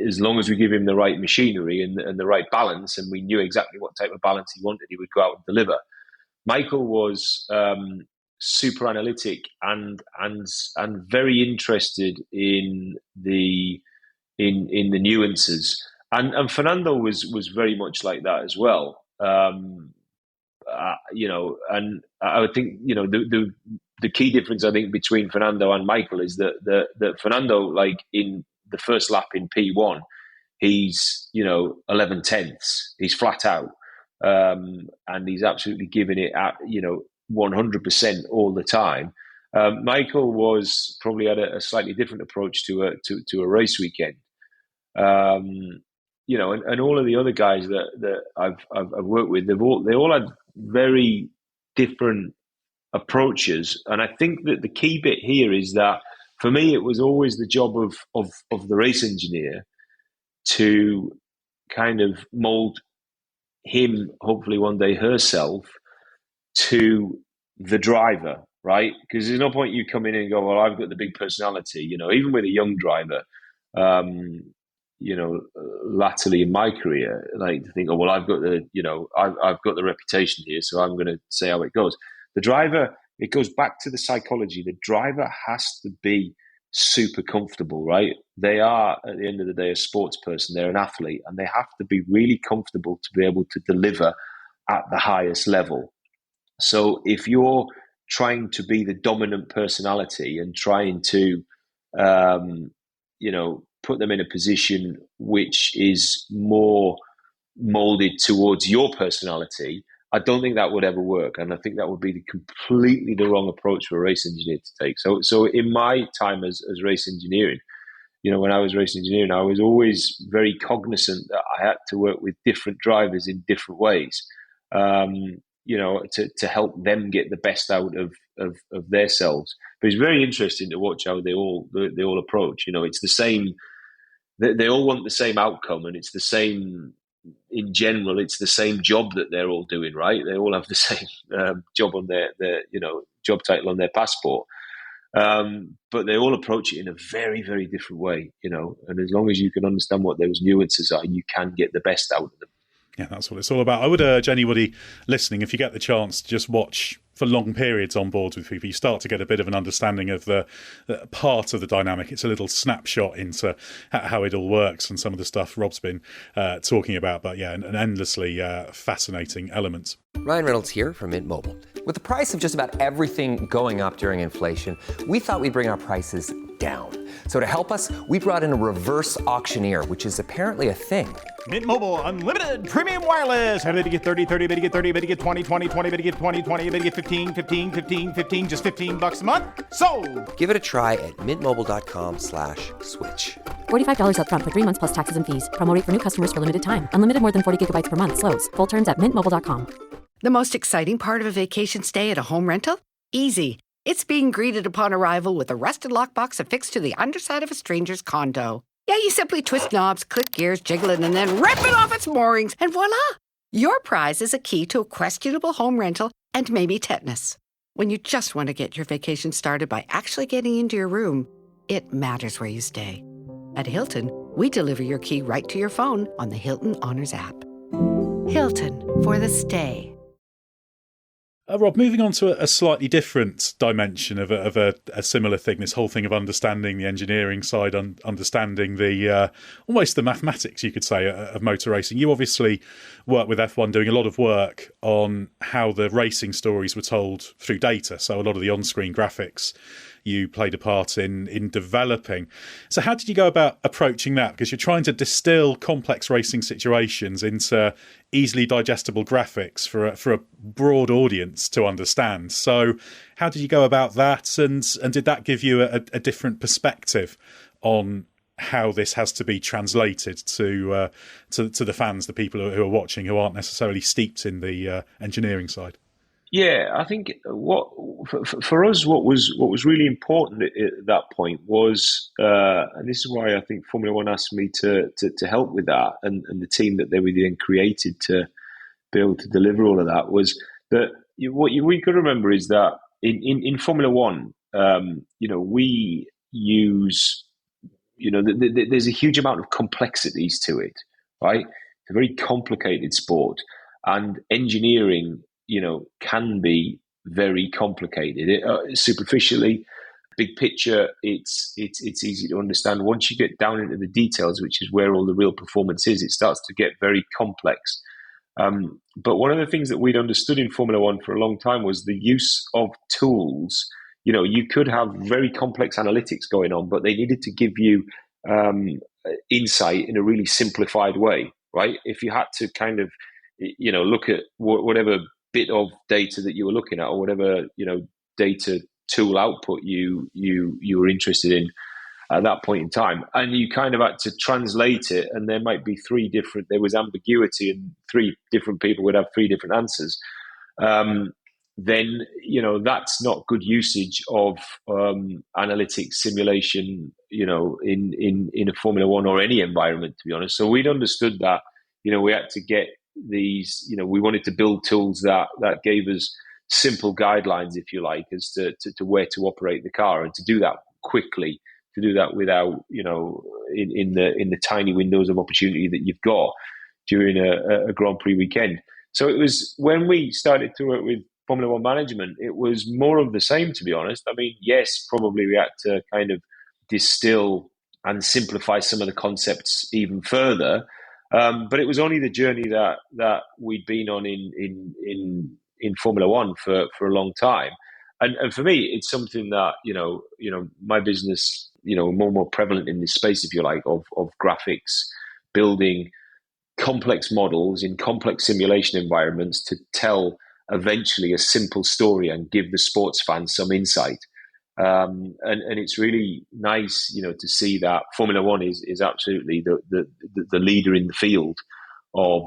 as long as we give him the right machinery and the right balance, and we knew exactly what type of balance he wanted, he would go out and deliver. Michael was super analytic and very interested in the nuances, and Fernando was very much like that as well. And I would think the key difference I think between Fernando and Michael is that Fernando, like in the first lap in P1, he's 11 tenths, he's flat out, and he's absolutely giving it at 100% all the time. Michael was probably had a slightly different approach to a race weekend. And all of the other guys that I've worked with, they all had very different approaches. And I think that the key bit here is that for me, it was always the job of the race engineer to kind of mold him, hopefully one day herself, to the driver, right? Because there's no point you come in and go, well, I've got the big personality, even with a young driver, latterly in my career, like to think, oh, well, I've got the reputation here, so I'm going to say how it goes. The driver, it goes back to the psychology. The driver has to be super comfortable, right? They are, at the end of the day, a sports person. They're an athlete, and they have to be really comfortable to be able to deliver at the highest level. So if you're trying to be the dominant personality and trying to, put them in a position which is more molded towards your personality, I don't think that would ever work. And I think that would be completely the wrong approach for a race engineer to take. So in my time as race engineering, when I was race engineering, I was always very cognizant that I had to work with different drivers in different ways, to help them get the best out of themselves. But it's very interesting to watch how they all approach. It's the same. They all want the same outcome, and it's the same. In general, it's the same job that they're all doing, right? They all have the same job on their job title on their passport, but they all approach it in a very, very different way, And as long as you can understand what those nuances are, you can get the best out of them. Yeah, that's what it's all about. I would urge anybody listening, if you get the chance, to just watch for long periods on boards with people. You start to get a bit of an understanding of the part of the dynamic. It's a little snapshot into how it all works and some of the stuff Rob's been talking about. But yeah, an endlessly fascinating element. Ryan Reynolds here from Mint Mobile. With the price of just about everything going up during inflation, we thought we'd bring our prices down. So to help us, we brought in a reverse auctioneer, which is apparently a thing. Mint Mobile Unlimited Premium Wireless. How to get 30, 30, bit to get 30, bit to get 20, 20, 20, bit to get 20, 20, bit to get 15, 15, 15, 15, just $15 a month? Sold! Give it a try at mintmobile.com/switch. $45 up front for 3 months plus taxes and fees. Promo rate for new customers for limited time. Unlimited more than 40 gigabytes per month slows. Full terms at mintmobile.com. The most exciting part of a vacation stay at a home rental? Easy. It's being greeted upon arrival with a rusted lockbox affixed to the underside of a stranger's condo. Yeah, you simply twist knobs, click gears, jiggle it, and then rip it off its moorings, and voila! Your prize is a key to a questionable home rental and maybe tetanus. When you just want to get your vacation started by actually getting into your room, it matters where you stay. At Hilton, We deliver your key right to your phone on the Hilton Honors app. Hilton, for the stay. Rob, moving on to a slightly different dimension of a similar thing, this whole thing of understanding the engineering side, understanding the almost the mathematics, you could say, of motor racing. You obviously work with F1 doing a lot of work on how the racing stories were told through data, so a lot of the on-screen graphics you played a part in developing. So how did you go about approaching that? Because you're trying to distill complex racing situations into easily digestible graphics for a broad audience to understand. So how did you go about that? And did that give you a different perspective on how this has to be translated to the fans, the people who are watching, who aren't necessarily steeped in the engineering side? Yeah, I think for us, what was really important at that point was, and this is why I think Formula One asked me to help with that, and the team that they were then created to be able to deliver all of that, was that we could remember is that in Formula One, we use, there's a huge amount of complexities to it, right? It's a very complicated sport, and engineering, can be very complicated. Superficially, big picture, it's easy to understand. Once you get down into the details, which is where all the real performance is, it starts to get very complex. But one of the things that we'd understood in Formula One for a long time was the use of tools. You could have very complex analytics going on, but they needed to give you insight in a really simplified way, right? If you had to kind of, look at whatever bit of data that you were looking at, or whatever data tool output you were interested in at that point in time, and you kind of had to translate it, and there might be there was ambiguity, and three different people would have three different answers, then that's not good usage of analytics simulation in a Formula One or any environment, to be honest. So we'd understood that we had to get these, we wanted to build tools that gave us simple guidelines, if you like, as to where to operate the car, and to do that quickly, to do that without, in the tiny windows of opportunity that you've got during a Grand Prix weekend. So it was, when we started to work with Formula One management, it was more of the same, to be honest. I mean, yes, probably we had to kind of distill and simplify some of the concepts even further. But it was only the journey that we'd been on in Formula One for a long time, and for me, it's something that my business, more and more prevalent in this space, if you like, of graphics, building complex models in complex simulation environments to tell eventually a simple story and give the sports fans some insight. And it's really nice, to see that Formula One is absolutely the leader in the field of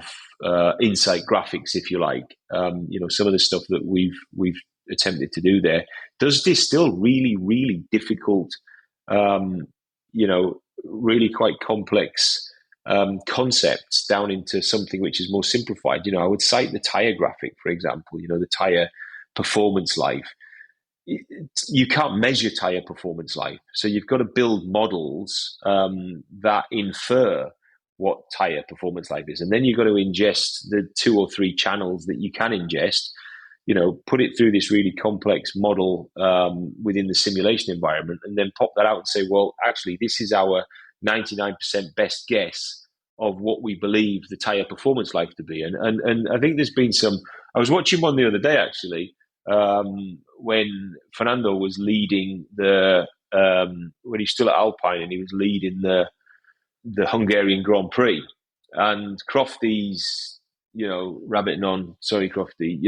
insight graphics, if you like. Some of the stuff that we've attempted to do there does distill really, really difficult, really quite complex concepts down into something which is more simplified. I would cite the tire graphic, for example. The tire performance life. You can't measure tire performance life, so you've got to build models that infer what tire performance life is, and then you've got to ingest the 2 or 3 channels that you can ingest, put it through this really complex model within the simulation environment, and then pop that out and say, well, actually, this is our 99% best guess of what we believe the tire performance life to be. And I think there's been I was watching one the other day, actually, when Fernando was leading when he's still at Alpine, and he was leading the Hungarian Grand Prix, and Crofty's, rabbiting on, sorry, Crofty,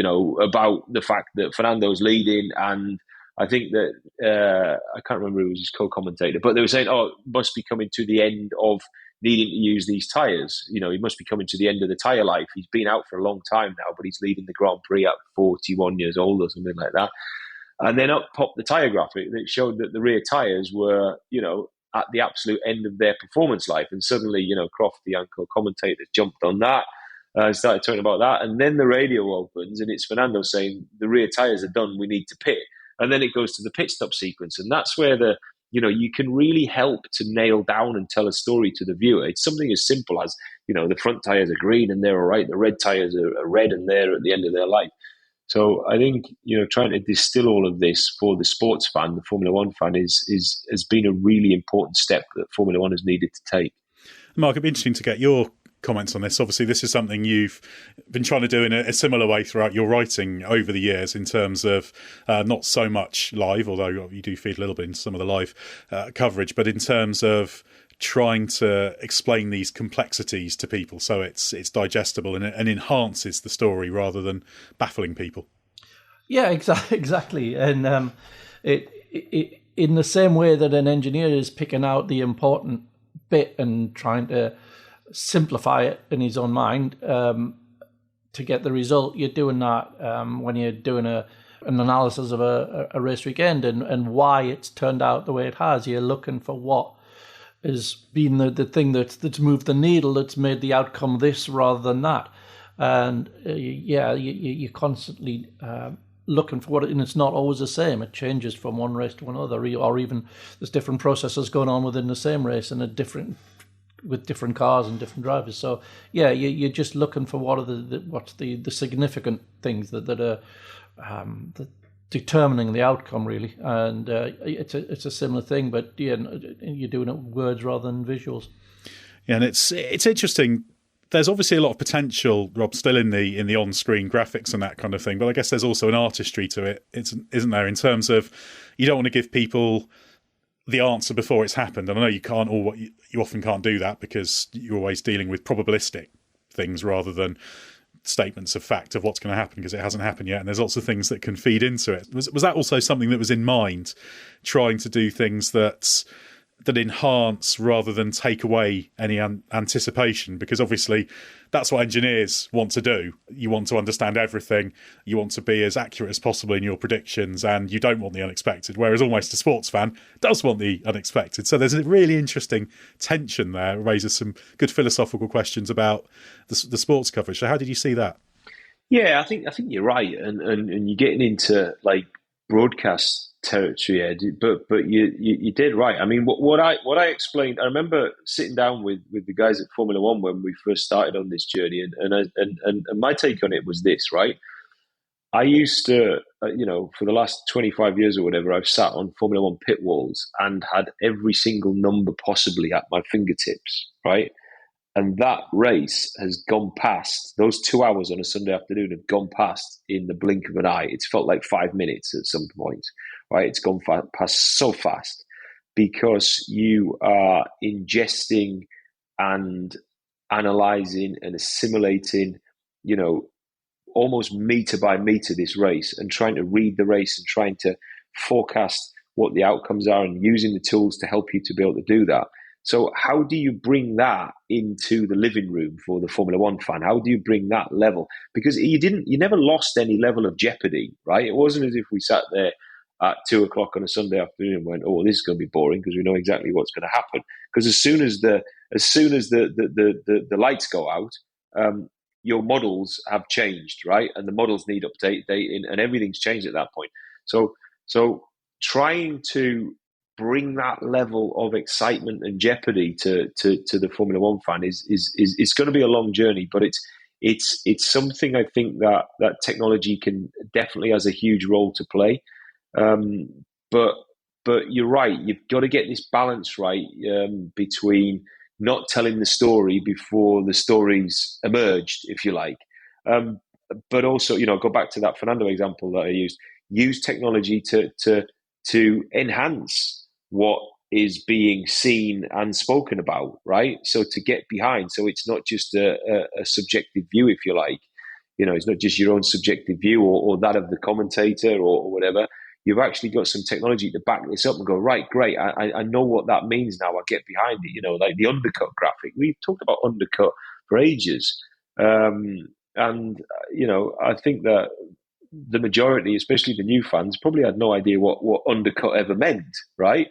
about the fact that Fernando's leading, and I think that, I can't remember who was his co-commentator, but they were saying, it must be coming to the end of needing to use these tyres. He must be coming to the end of the tyre life. He's been out for a long time now, but he's leading the Grand Prix at 41 years old or something like that. And then up popped the tyre graphic that showed that the rear tyres were, at the absolute end of their performance life. And suddenly, Croft, the co-commentator, jumped on that, started talking about that. And then the radio opens, and it's Fernando saying, the rear tyres are done, we need to pit. And then it goes to the pit stop sequence. And that's where the you can really help to nail down and tell a story to the viewer. It's something as simple as, the front tires are green and they're all right. The red tires are red and they're at the end of their life. So I think, trying to distill all of this for the sports fan, the Formula One fan, has been a really important step that Formula One has needed to take. Mark, it'd be interesting to get your comments on this. Obviously, this is something you've been trying to do in a similar way throughout your writing over the years, in terms of not so much live, although you do feed a little bit into some of the live coverage, but in terms of trying to explain these complexities to people so it's digestible and enhances the story rather than baffling people. Yeah, exactly. And it in the same way that an engineer is picking out the important bit and trying to simplify it in his own mind to get the result, you're doing that when you're doing an analysis of a race weekend and why it's turned out the way it has. You're looking for what has been the thing that's moved the needle, that's made the outcome this rather than that. And you're constantly looking for and it's not always the same. It changes from one race to another, or even there's different processes going on within the same race and with different cars and different drivers. So you're just looking for what's the significant things that are determining the outcome, really. And it's a similar thing, but you're doing it with words rather than visuals. Yeah, and it's interesting. There's obviously a lot of potential, Rob, still in the on-screen graphics and that kind of thing, but I guess there's also an artistry to it, isn't there? In terms of, you don't want to give people the answer before it's happened, and I know you can't, or you often can't do that because you're always dealing with probabilistic things rather than statements of fact of what's going to happen because it hasn't happened yet, and there's lots of things that can feed into it. Was that also something that was in mind, trying to do things that enhance rather than take away any anticipation? Because obviously that's what engineers want to do. You want to understand everything. You want to be as accurate as possible in your predictions, and you don't want the unexpected, whereas almost a sports fan does want the unexpected. So there's a really interesting tension there. It raises some good philosophical questions about the sports coverage. So how did you see that? Yeah, I think you're right, and you're getting into like broadcast territory, Ed, but you did right. I mean, what I explained, I remember sitting down with the guys at Formula One when we first started on this journey, and my take on it was this, right? I used to, for the last 25 years or whatever, I've sat on Formula One pit walls and had every single number possibly at my fingertips, right? And that race has gone past, those 2 hours on a Sunday afternoon have gone past in the blink of an eye. It's felt like 5 minutes at some point, right? It's gone past so fast because you are ingesting and analyzing and assimilating, almost meter by meter this race, and trying to read the race and trying to forecast what the outcomes are and using the tools to help you to be able to do that. So how do you bring that into the living room for the Formula One fan? How do you bring that level? Because you never lost any level of jeopardy, right? It wasn't as if we sat there at 2:00 on a Sunday afternoon and went, "Oh, this is going to be boring," because we know exactly what's going to happen. Because as soon as the lights go out, your models have changed, right? And the models need updating, and everything's changed at that point. So trying to bring that level of excitement and jeopardy to the Formula One fan is going to be a long journey, but it's something I think that technology definitely has a huge role to play. But you're right, you've got to get this balance right between not telling the story before the story's emerged, if you like, but also go back to that Fernando example that I used. Use technology to enhance what is being seen and spoken about, right? So to get behind, so it's not just a subjective view, if you like. It's not just your own subjective view or that of the commentator or whatever. You've actually got some technology to back this up and go, right, great, I know what that means now. I get behind it, like the undercut graphic. We've talked about undercut for ages. And I think that the majority, especially the new fans, probably had no idea what undercut ever meant, right?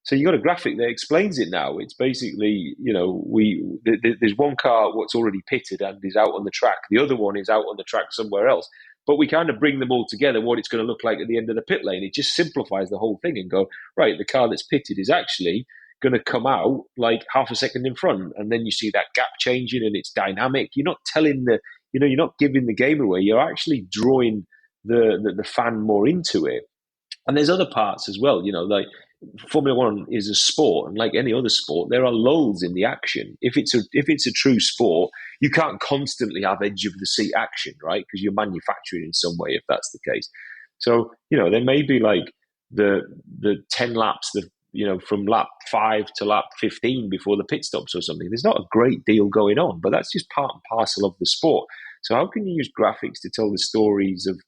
So you got a graphic that explains it now. It's basically, there's one car what's already pitted and is out on the track. The other one is out on the track somewhere else. but we kind of bring them all together, what it's going to look like at the end of the pit lane. It just simplifies the whole thing and go, right, the car that's pitted is actually going to come out like half a second in front. And then you see that gap changing and it's dynamic. You're not you're not giving the game away. You're actually drawing the fan more into it. And there's other parts as well, like Formula One is a sport, and like any other sport, there are lulls in the action. If it's a true sport, you can't constantly have edge of the seat action, right? Because you're manufacturing in some way if that's the case. So, there may be like the 10 laps, from lap 5 to lap 15 before the pit stops or something. There's not a great deal going on, but that's just part and parcel of the sport. So how can you use graphics to tell the stories of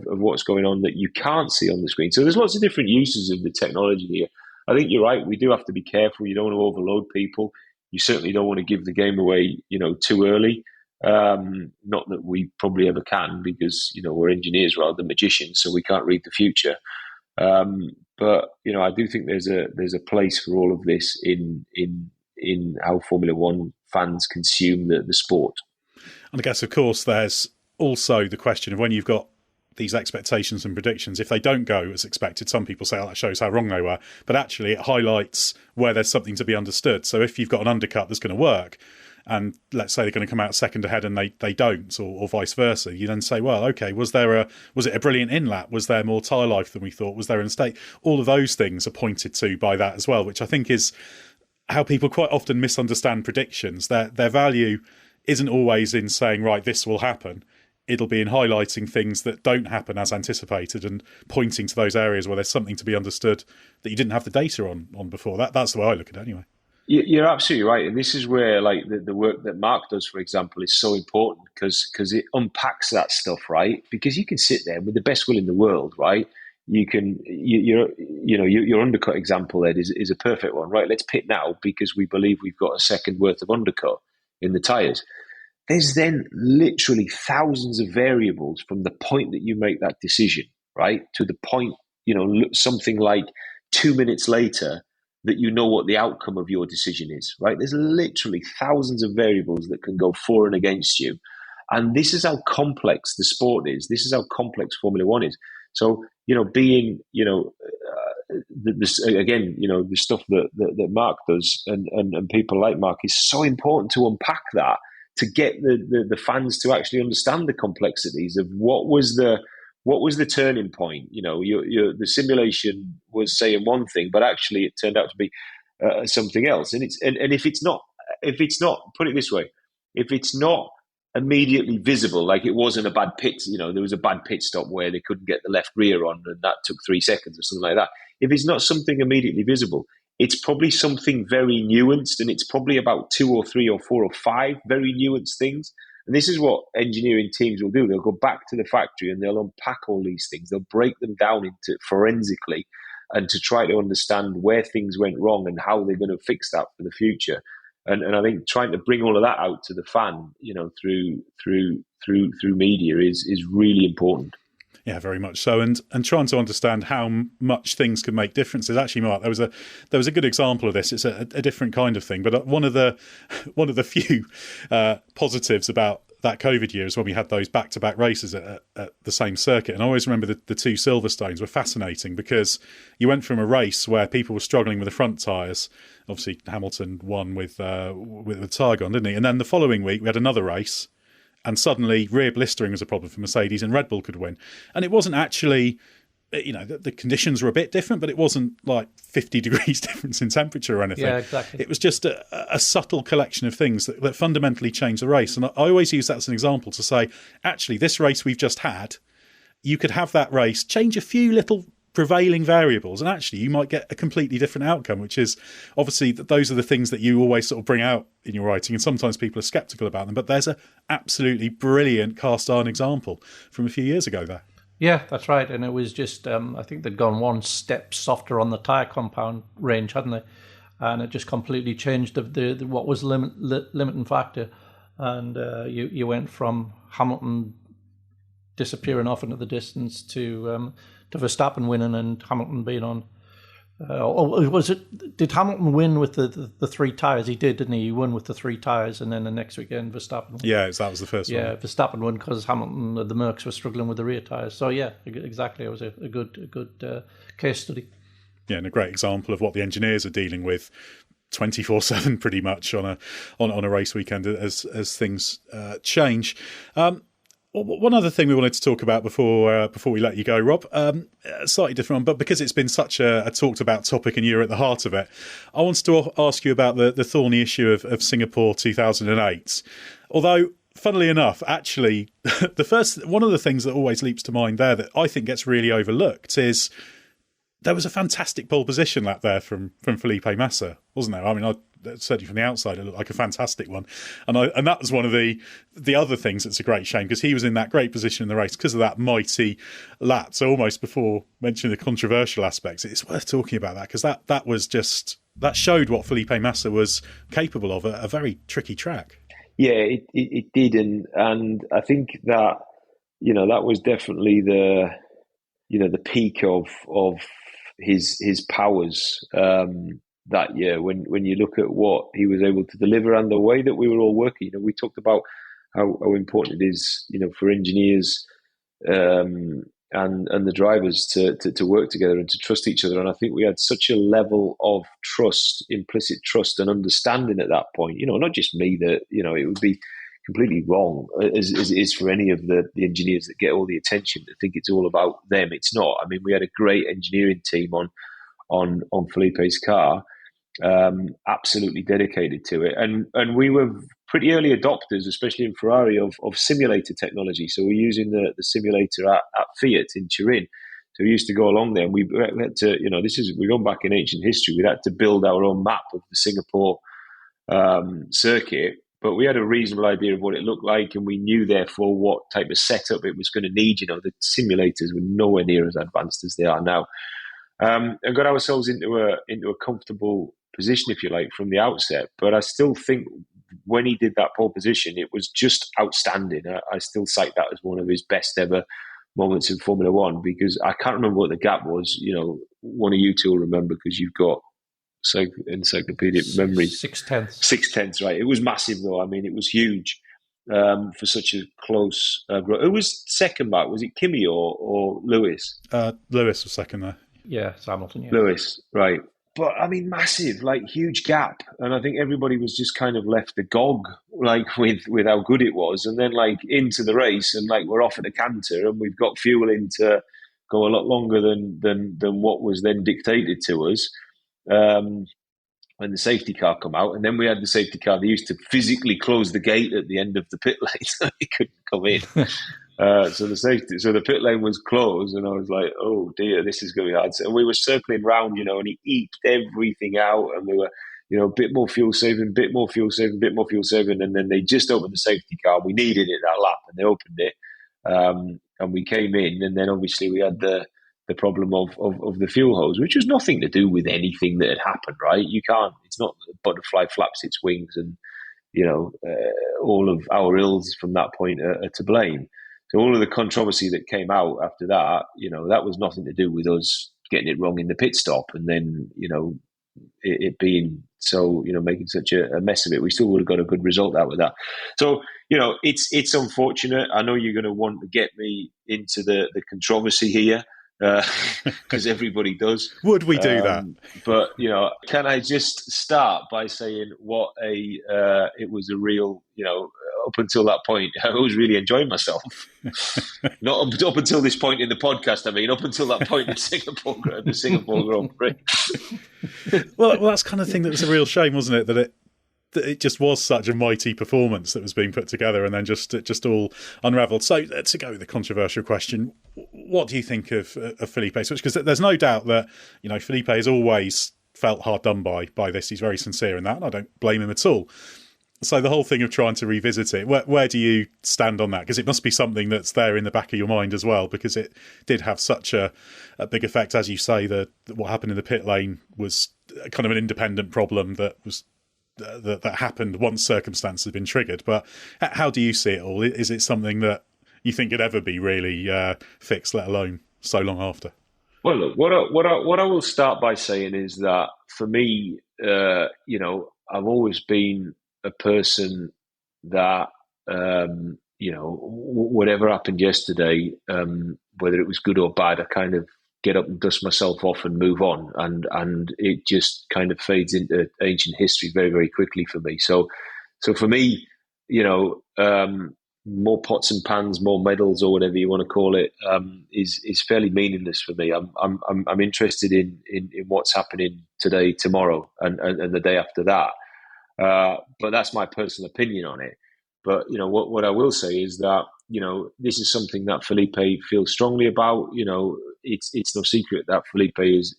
what's going on that you can't see on the screen? So there's lots of different uses of the technology here. I think you're right. We do have to be careful. You don't want to overload people. You certainly don't want to give the game away, too early. Not that we probably ever can, because, we're engineers rather than magicians, so we can't read the future. But I do think there's a place for all of this in how Formula One fans consume the sport. And I guess, of course, there's also the question of when you've got these expectations and predictions, if they don't go as expected, some people say, that shows how wrong they were. But actually, it highlights where there's something to be understood. So if you've got an undercut that's going to work, and let's say they're going to come out second ahead and they don't, or vice versa, you then say, well, okay, was it a brilliant in-lap? Was there more tyre life than we thought? Was there a mistake? All of those things are pointed to by that as well, which I think is how people quite often misunderstand predictions. Their value isn't always in saying, right, this will happen. It'll be in highlighting things that don't happen as anticipated and pointing to those areas where there's something to be understood that you didn't have the data on before. That's the way I look at it anyway. You're absolutely right. And this is where like the work that Mark does, for example, is so important because it unpacks that stuff, right? Because you can sit there with the best will in the world, right? You can, your undercut example, Ed, is a perfect one, right? Let's pit now because we believe we've got a second worth of undercut in the tyres. There's then literally thousands of variables from the point that you make that decision, right, to the point, something like 2 minutes later that you know what the outcome of your decision is, right? There's literally thousands of variables that can go for and against you. And this is how complex the sport is. This is how complex Formula One is. So, being, the stuff that Mark does and people like Mark is so important to unpack that, to get the fans to actually understand the complexities of what was the turning point. The simulation was saying one thing, but actually it turned out to be something else. And if it's not, put it this way, if it's not immediately visible, like it wasn't a bad pit, there was a bad pit stop where they couldn't get the left rear on and that took 3 seconds or something like that. If it's not something immediately visible, it's probably something very nuanced, and it's probably about 2 or 3 or 4 or 5 very nuanced things. And this is what engineering teams will do. They'll go back to the factory and they'll unpack all these things. They'll break them down into forensically and to try to understand where things went wrong and how they're going to fix that for the future. And I think trying to bring all of that out to the fan, through media is really important. Yeah, very much so, and trying to understand how much things can make differences. Actually, Mark, there was a good example of this. It's a different kind of thing, but one of the few positives about that COVID year is when we had those back-to-back races at the same circuit. And I always remember the 2 Silverstones were fascinating because you went from a race where people were struggling with the front tyres. Obviously, Hamilton won with Targon, didn't he? And then the following week we had another race. And suddenly rear blistering was a problem for Mercedes and Red Bull could win. And it wasn't actually, the conditions were a bit different, but it wasn't like 50 degrees difference in temperature or anything. Yeah, exactly. It was just a subtle collection of things that fundamentally changed the race. And I always use that as an example to say, actually, this race we've just had, you could have that race, change a few little prevailing variables, and actually you might get a completely different outcome, which is obviously that those are the things that you always sort of bring out in your writing, and sometimes people are skeptical about them, but there's a absolutely brilliant cast iron example from a few years ago there. Yeah, that's right. And it was just I think they'd gone one step softer on the tyre compound range, hadn't they? And it just completely changed the what was limiting factor. And you went from Hamilton disappearing off into the distance to Verstappen winning and Hamilton being on Or was it? Did Hamilton win with the three tyres? He did, didn't he? He won with the three tyres, and then the next weekend Verstappen won. Yeah, that was the first one. Yeah, Verstappen won because Hamilton, the Mercs were struggling with the rear tyres. So yeah, exactly. It was a good case study. Yeah, and a great example of what the engineers are dealing with 24/7 pretty much on a race weekend as things change. One other thing we wanted to talk about before we let you go, Rob, a slightly different one, but because it's been such a talked about topic and you're at the heart of it, I wanted to ask you about the thorny issue of Singapore 2008. Although, funnily enough, actually, one of the things that always leaps to mind there that I think gets really overlooked is there was a fantastic pole position lap there from Felipe Massa, wasn't there? I mean, certainly from the outside, it looked like a fantastic one. And that was one of the other things that's a great shame, because he was in that great position in the race because of that mighty lap. So almost before mentioning the controversial aspects, it's worth talking about that, because that showed what Felipe Massa was capable of, a very tricky track. Yeah, it did. And I think that, that was definitely the peak of his powers that year, when you look at what he was able to deliver and the way that we were all working. We talked about how important it is, for engineers and the drivers to work together and to trust each other. And I think we had such a level of trust, implicit trust and understanding at that point. Not just me, that it would be completely wrong, as it is for any of the engineers that get all the attention, to think it's all about them. It's not. I mean, we had a great engineering team on Felipe's car, absolutely dedicated to it, and we were pretty early adopters, especially in Ferrari, of simulator technology. So we're using the simulator at Fiat in Turin. So we used to go along there, and we had to, we're going back in ancient history. We had to build our own map of the Singapore circuit. But we had a reasonable idea of what it looked like, and we knew, therefore, what type of setup it was going to need. The simulators were nowhere near as advanced as they are now, and got ourselves into a comfortable position, if you like, from the outset. But I still think when he did that pole position, it was just outstanding. I still cite that as one of his best ever moments in Formula One, because I can't remember what the gap was. One of you two will remember, because you've got encyclopedic memory. 6/10, right? It was massive, though. I mean, it was huge for such a close growth. Who was second back? Was it Kimi or Lewis? Lewis was second there. Yeah, it's Hamilton. Yeah. Lewis, right? But I mean, massive, huge gap, and I think everybody was just kind of left agog, with how good it was, and then into the race, and we're off at a canter, and we've got fuel in to go a lot longer than what was then dictated to us. When the safety car come out, and then we had the safety car. They used to physically close the gate at the end of the pit lane, so he couldn't come in. So the pit lane was closed, and I was like, "Oh dear, this is going to be hard." And we were circling round, and he eked everything out, and we were, a bit more fuel saving, bit more fuel saving, and then they just opened the safety car. We needed it that lap, and they opened it, and we came in, and then obviously we had the problem of the fuel hose, which was nothing to do with anything that had happened, right? It's not the butterfly flaps its wings, and, all of our ills from that point are to blame. So all of the controversy that came out after that, that was nothing to do with us getting it wrong in the pit stop, and then, it being so, making such a mess of it. We still would have got a good result out of that. So, it's unfortunate. I know you're going to want to get me into the controversy here, because everybody does. Would we do that? But can I just start by saying what it was a real, up until that point, I was really enjoying myself. Not up until this point in the podcast. I mean, up until that point in the Singapore Grand Prix. Well, that's kind of thing that was a real shame, wasn't it? That it just was such a mighty performance that was being put together, and then it just all unravelled. So to go with the controversial question, what do you think of Felipe? Because there's no doubt that Felipe has always felt hard done by this. He's very sincere in that, and I don't blame him at all. So the whole thing of trying to revisit it, where do you stand on that? Because it must be something that's there in the back of your mind as well, because it did have such a big effect. As you say, what happened in the pit lane was kind of an independent problem that happened once circumstances had been triggered. But how do you see it all? Is it something that you think could ever be really fixed, let alone so long after? Well, look, what I will start by saying is that for me, I've always been a person that, whatever happened yesterday, whether it was good or bad, I kind of get up and dust myself off and move on, and it just kind of fades into ancient history very, very quickly for me. So for me, more pots and pans, more medals, or whatever you want to call it, is fairly meaningless for me. I'm interested in what's happening today, tomorrow, and the day after that. But that's my personal opinion on it. But what I will say is that this is something that Felipe feels strongly about. It's no secret that Felipe is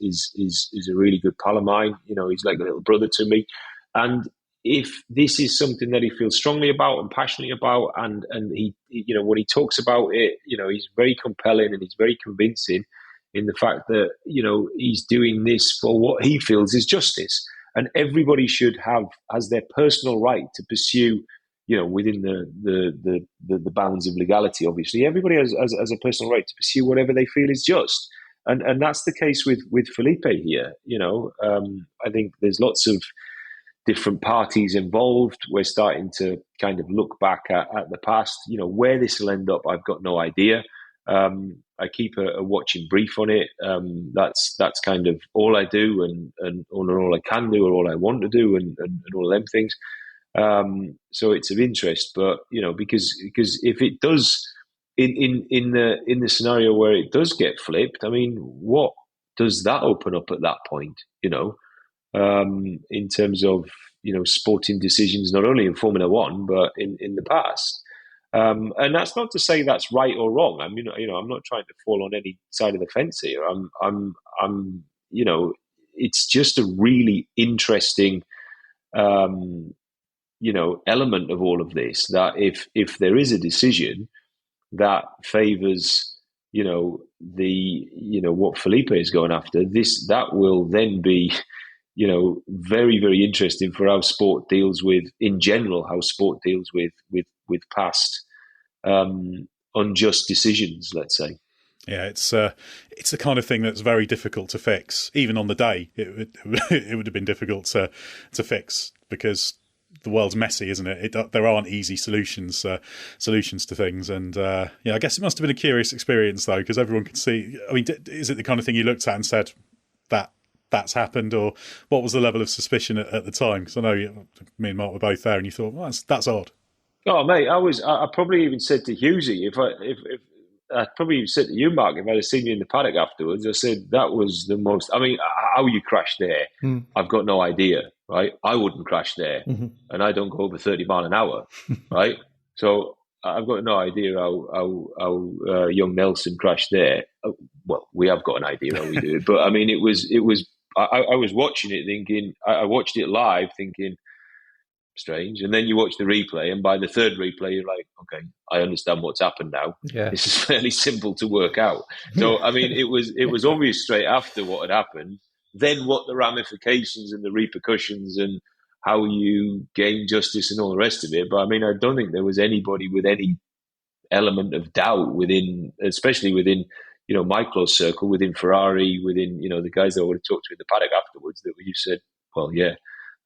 a really good pal of mine. He's like a little brother to me, and if this is something that he feels strongly about and passionately about, and he, when he talks about it, he's very compelling and he's very convincing in the fact that, he's doing this for what he feels is justice. And everybody has their personal right to pursue, within the bounds of legality, obviously. Everybody has a personal right to pursue whatever they feel is just. And that's the case with Felipe here. I think there's lots of different parties involved. We're starting to kind of look back at the past. Where this will end up, I've got no idea. I keep a watching brief on it. That's kind of all I do, and all I can do, or all I want to do, and all of them things. So it's of interest, but because if it does, in the scenario where it does get flipped, I mean, what does that open up at that point? In terms of sporting decisions, not only in Formula One but in the past. And that's not to say that's right or wrong. I mean, I'm not trying to fall on any side of the fence here. I'm it's just a really interesting, element of all of this. That if there is a decision that favours, what Felipe is going after, that will then be, very, very interesting for how sport deals with, in general, how sport deals with past unjust decisions, let's say. Yeah, it's the kind of thing that's very difficult to fix. Even on the day, it would have been difficult to fix, because the world's messy, isn't it? There aren't easy solutions to things, and I guess it must have been a curious experience though, because everyone could see. I mean, is it the kind of thing you looked at and said that's happened, or what was the level of suspicion at the time? Because I know me and Mark were both there, and you thought, well, that's odd. Oh, mate, I probably even said to Hughesy, if I probably even said to you, Mark, if I'd have seen you in the paddock afterwards, I said that was the most. I mean, how you crashed there, I've got no idea, right? I wouldn't crash there, and I don't go over 30 mile an hour, right? So I've got no idea how young Nelson crashed there. Well, we have got an idea how we do it, but I mean, it was. I was watching it thinking, I watched it live thinking, strange. And then you watch the replay, and by the third replay, you're like, okay, I understand what's happened now. Yeah. This is fairly simple to work out. So, I mean, it was obvious straight after what had happened, then what the ramifications and the repercussions and how you gain justice and all the rest of it. But I mean, I don't think there was anybody with any element of doubt especially within, my close circle, within Ferrari, within, the guys that I would have talked to in the paddock afterwards, that you said, well, yeah,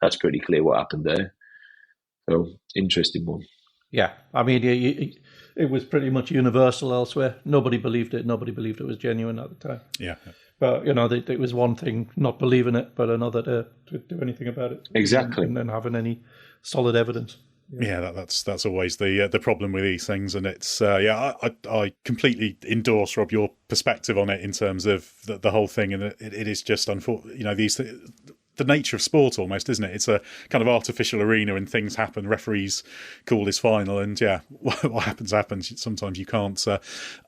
that's pretty clear what happened there. So, interesting one. Yeah, I mean, it was pretty much universal elsewhere. Nobody believed it. Nobody believed it was genuine at the time. Yeah. But, it was one thing not believing it, but another to do anything about it. Exactly. And then having any solid evidence. Yeah, that's always the problem with these things, and it's I completely endorse, Rob, your perspective on it in terms of the whole thing, and it is just unfortunate, the nature of sport almost, isn't it? It's a kind of artificial arena, and things happen. Referees call this final, and what happens. Sometimes you can't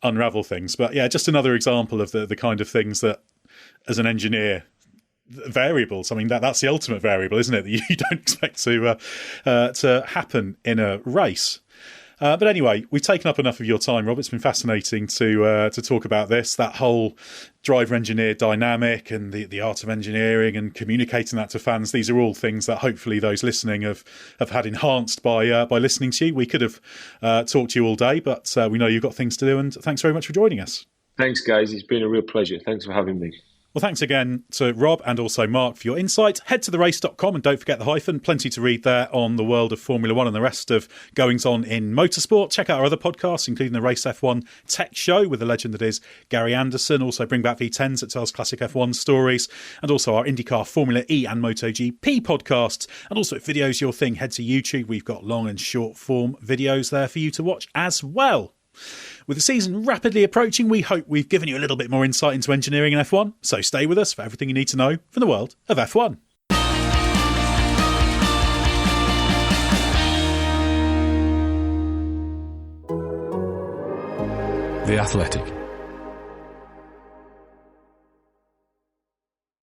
unravel things, but just another example of the kind of things that, as an engineer, variables. I mean, that's the ultimate variable, isn't it? That you don't expect to happen in a race. But anyway, we've taken up enough of your time, Rob. It's been fascinating to talk about this, that whole driver-engineer dynamic and the art of engineering and communicating that to fans. These are all things that hopefully those listening have had enhanced by listening to you. We could have talked to you all day, but we know you've got things to do, and thanks very much for joining us. Thanks, guys. It's been a real pleasure. Thanks for having me. Well, thanks again to Rob and also Mark for your insight. Head to therace.com and don't forget the hyphen. Plenty to read there on the world of Formula One and the rest of goings on in motorsport. Check out our other podcasts, including the Race F1 Tech Show with the legend that is Gary Anderson. Also Bring Back V10s that tells classic F1 stories. And also our IndyCar, Formula E and MotoGP podcasts. And also if video's your thing, head to YouTube. We've got long and short form videos there for you to watch as well. With the season rapidly approaching, we hope we've given you a little bit more insight into engineering in F1, so stay with us for everything you need to know from the world of F1. The Athletic.